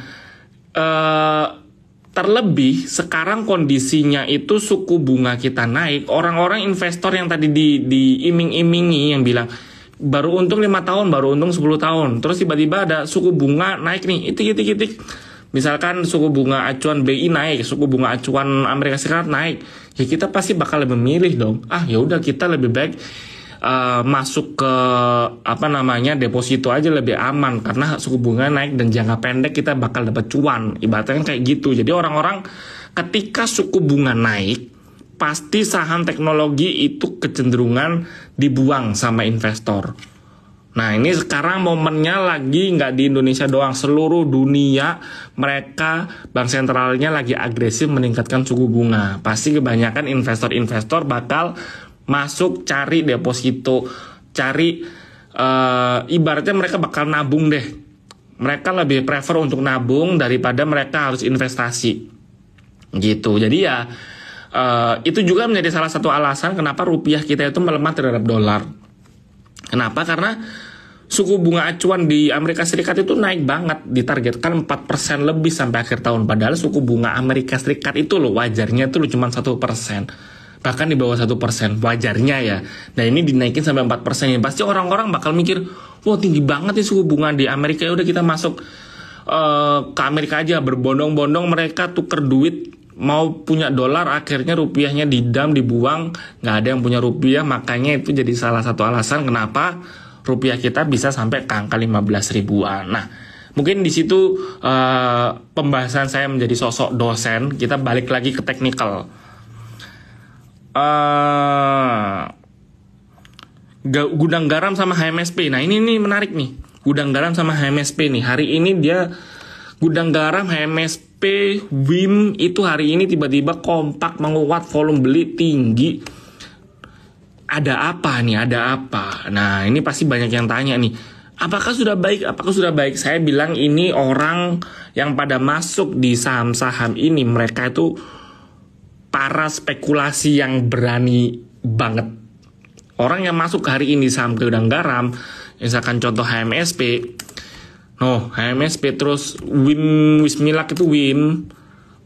terlebih sekarang kondisinya itu suku bunga kita naik. Orang-orang investor yang tadi diiming-imingi yang bilang baru untung 5 tahun, baru untung 10 tahun. Terus tiba-tiba ada suku bunga naik nih, itik-itik. Misalkan suku bunga acuan BI naik, suku bunga acuan Amerika Serikat naik. Ya kita pasti bakal lebih memilih dong. Ya udah kita lebih baik masuk ke deposito aja lebih aman. Karena suku bunga naik dan jangka pendek kita bakal dapat cuan. Ibaratnya kayak gitu. Jadi orang-orang ketika suku bunga naik, pasti saham teknologi itu kecenderungan dibuang sama investor. Nah ini sekarang momennya lagi nggak di Indonesia doang, seluruh dunia mereka bank sentralnya lagi agresif meningkatkan suku bunga. Pasti kebanyakan investor-investor bakal masuk cari deposito, cari ibaratnya mereka bakal nabung deh. Mereka lebih prefer untuk nabung daripada mereka harus investasi gitu. Jadi ya itu juga menjadi salah satu alasan kenapa rupiah kita itu melemah terhadap dolar. Kenapa? Karena suku bunga acuan di Amerika Serikat itu naik banget, ditargetkan 4% lebih sampai akhir tahun. Padahal suku bunga Amerika Serikat itu loh wajarnya itu loh cuma 1%. Bahkan di bawah 1%, wajarnya ya. Nah ini dinaikin sampai 4%. Pasti orang-orang bakal mikir, wah tinggi banget nih suku bunga di Amerika, ya udah kita masuk ke Amerika aja. Berbondong-bondong mereka tuker duit, mau punya dolar, akhirnya rupiahnya didam, dibuang, nggak ada yang punya rupiah. Makanya itu jadi salah satu alasan kenapa rupiah kita bisa sampai ke angka 15 ribuan. Nah, mungkin di situ pembahasan saya menjadi sosok dosen. Kita balik lagi ke teknikal. Gudang garam sama HMSP. Nah ini menarik nih. Gudang garam sama HMSP nih. Hari ini dia gudang garam, HMSP, WIM itu hari ini tiba-tiba kompak menguat, volume beli tinggi. Ada apa nih? Ada apa? Nah ini pasti banyak yang tanya nih. Apakah sudah baik? Apakah sudah baik? Saya bilang ini orang yang pada masuk di saham-saham ini, mereka itu para spekulasi yang berani banget. Orang yang masuk hari ini saham gudang garam, misalkan contoh HMSP, HMSP terus WIM, Wismilak itu WIM.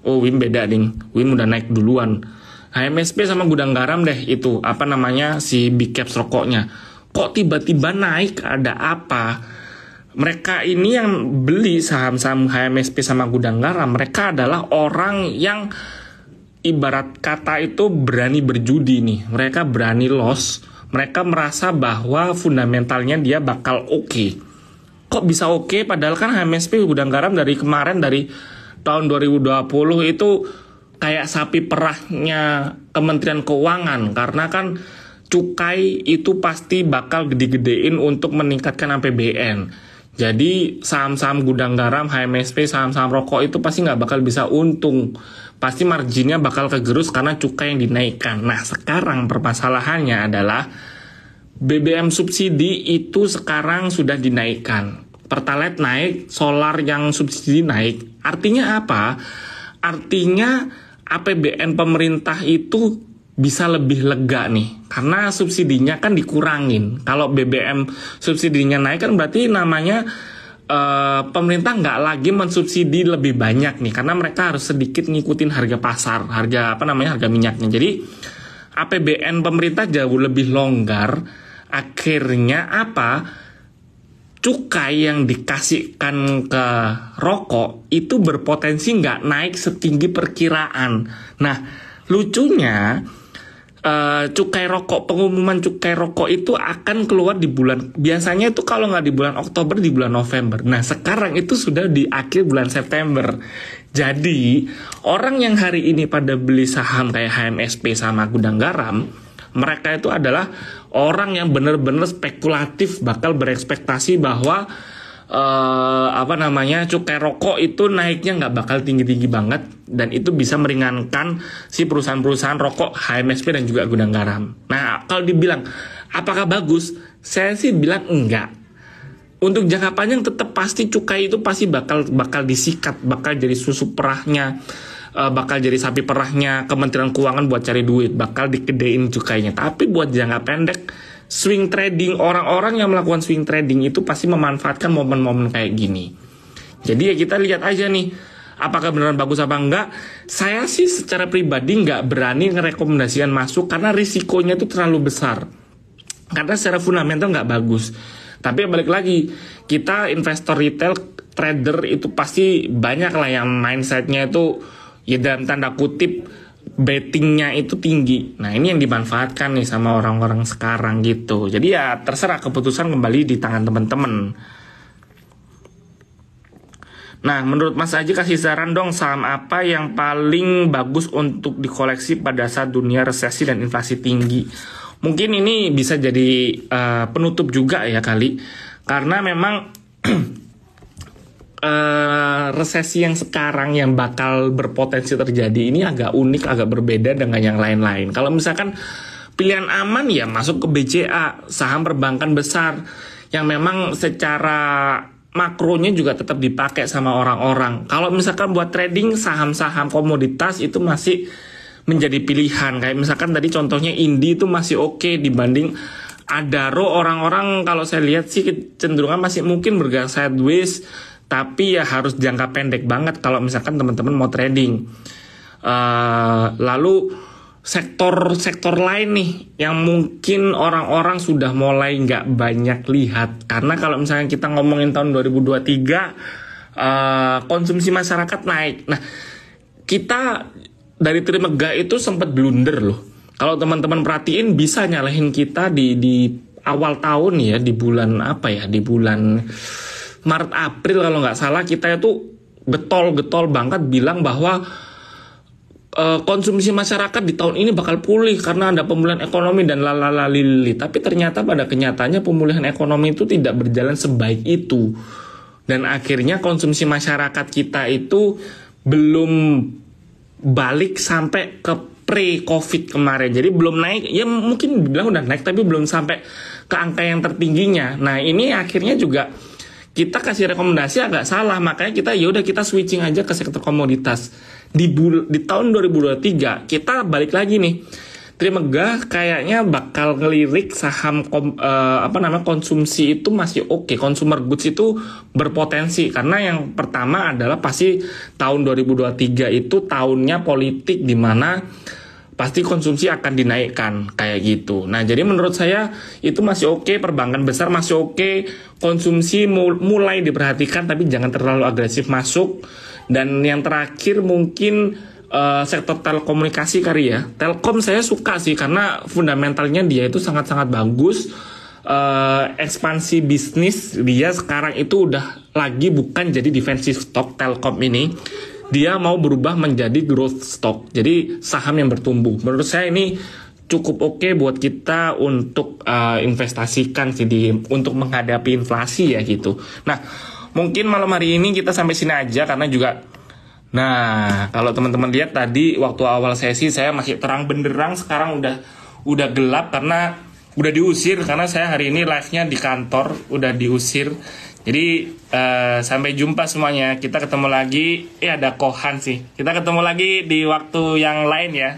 WIM beda nih. WIM udah naik duluan. HMSP sama gudang garam deh itu, si Big Caps rokoknya. Kok tiba-tiba naik, ada apa? Mereka ini yang beli saham-saham HMSP sama gudang garam, mereka adalah orang yang ibarat kata itu berani berjudi nih. Mereka berani loss. Mereka merasa bahwa fundamentalnya dia bakal oke. Kok bisa oke? Padahal kan HMSP gudang garam dari kemarin, dari tahun 2020 itu kayak sapi perahnya Kementerian Keuangan. Karena kan cukai itu pasti bakal gede-gedein untuk meningkatkan APBN. Jadi saham-saham gudang garam, HMSP, saham-saham rokok itu pasti nggak bakal bisa untung. Pasti marginnya bakal kegerus karena cukai yang dinaikkan. Nah sekarang permasalahannya adalah BBM subsidi itu sekarang sudah dinaikkan. Pertalite naik, solar yang subsidi naik. Artinya apa? Artinya APBN pemerintah itu bisa lebih lega nih. Karena subsidinya kan dikurangin. Kalau BBM subsidinya naik kan berarti namanya pemerintah nggak lagi mensubsidi lebih banyak nih, karena mereka harus sedikit ngikutin harga pasar, harga minyaknya. Jadi APBN pemerintah jauh lebih longgar. Akhirnya apa? Cukai yang dikasihkan ke rokok itu berpotensi nggak naik setinggi perkiraan. Nah lucunya cukai rokok, pengumuman cukai rokok itu akan keluar di bulan, biasanya itu kalau nggak di bulan Oktober, di bulan November. Nah sekarang itu sudah di akhir bulan September. Jadi orang yang hari ini pada beli saham kayak HMSP sama Gudang Garam, mereka itu adalah orang yang benar-benar spekulatif, bakal berekspektasi bahwa cukai rokok itu naiknya nggak bakal tinggi-tinggi banget, dan itu bisa meringankan si perusahaan-perusahaan rokok HMSP dan juga Gudang Garam. Nah kalau dibilang apakah bagus, saya sih bilang enggak. Untuk jangka panjang tetap pasti cukai itu pasti bakal disikat, bakal jadi susu perahnya, bakal jadi sapi perahnya Kementerian Keuangan buat cari duit, bakal dikedein cukainya. Tapi buat jangka pendek, swing trading, orang-orang yang melakukan swing trading itu pasti memanfaatkan momen-momen kayak gini. Jadi ya kita lihat aja nih, apakah beneran bagus apa enggak. Saya sih secara pribadi nggak berani ngerekomendasikan masuk karena risikonya itu terlalu besar. Karena secara fundamental nggak bagus. Tapi balik lagi, kita investor retail, trader itu pasti banyak lah yang mindsetnya itu ya dalam tanda kutip bettingnya itu tinggi. Nah ini yang dimanfaatkan nih sama orang-orang sekarang gitu. Jadi ya terserah, keputusan kembali di tangan teman-teman. Nah menurut Mas Aji kasih saran dong, saham apa yang paling bagus untuk dikoleksi pada saat dunia resesi dan inflasi tinggi. Mungkin ini bisa jadi penutup juga ya kali. Karena memang resesi yang sekarang yang bakal berpotensi terjadi ini agak unik, agak berbeda dengan yang lain-lain. Kalau misalkan pilihan aman ya masuk ke BCA, saham perbankan besar yang memang secara makronya juga tetap dipakai sama orang-orang. Kalau misalkan buat trading, saham-saham komoditas itu masih menjadi pilihan. Kayak misalkan tadi contohnya Indi itu masih oke dibanding Adaro. Orang-orang kalau saya lihat sih kecenderungan masih mungkin bergerak sideways, tapi ya harus jangka pendek banget kalau misalkan teman-teman mau trading. Lalu sektor-sektor lain nih yang mungkin orang-orang sudah mulai nggak banyak lihat, karena kalau misalnya kita ngomongin tahun 2023 konsumsi masyarakat naik. Nah kita dari Trimegah itu sempat blunder loh. Kalau teman-teman perhatiin bisa nyalahin kita di awal tahun ya, di bulan apa ya, di bulan Maret April kalau nggak salah, kita itu getol banget bilang bahwa konsumsi masyarakat di tahun ini bakal pulih karena ada pemulihan ekonomi dan lalalalili. Tapi ternyata pada kenyataannya pemulihan ekonomi itu tidak berjalan sebaik itu, dan akhirnya konsumsi masyarakat kita itu belum balik sampai ke pre-COVID kemarin. Jadi belum naik, ya mungkin bilang udah naik tapi belum sampai ke angka yang tertingginya. Nah ini akhirnya juga kita kasih rekomendasi agak salah, makanya kita kita switching aja ke sektor komoditas. Di tahun 2023 kita balik lagi nih, Trimegah kayaknya bakal ngelirik saham konsumsi itu masih oke. Consumer goods itu berpotensi karena yang pertama adalah pasti tahun 2023 itu tahunnya politik, di mana pasti konsumsi akan dinaikkan kayak gitu. Nah jadi menurut saya itu masih oke, perbankan besar masih oke, konsumsi mulai diperhatikan tapi jangan terlalu agresif masuk. Dan yang terakhir mungkin sektor telekomunikasi kali ya. Telkom saya suka sih karena fundamentalnya dia itu sangat-sangat bagus. Ekspansi bisnis dia sekarang itu udah lagi bukan jadi defensive stock. Telkom ini dia mau berubah menjadi growth stock, jadi saham yang bertumbuh. Menurut saya ini cukup oke buat kita untuk investasikan sih untuk menghadapi inflasi ya gitu. Nah mungkin malam hari ini kita sampai sini aja karena juga, nah kalau teman-teman lihat tadi waktu awal sesi saya masih terang benderang, sekarang udah gelap karena udah diusir, karena saya hari ini live-nya di kantor udah diusir. Jadi sampai jumpa semuanya. Kita ketemu lagi. Ada Kohan sih. Kita ketemu lagi di waktu yang lain ya.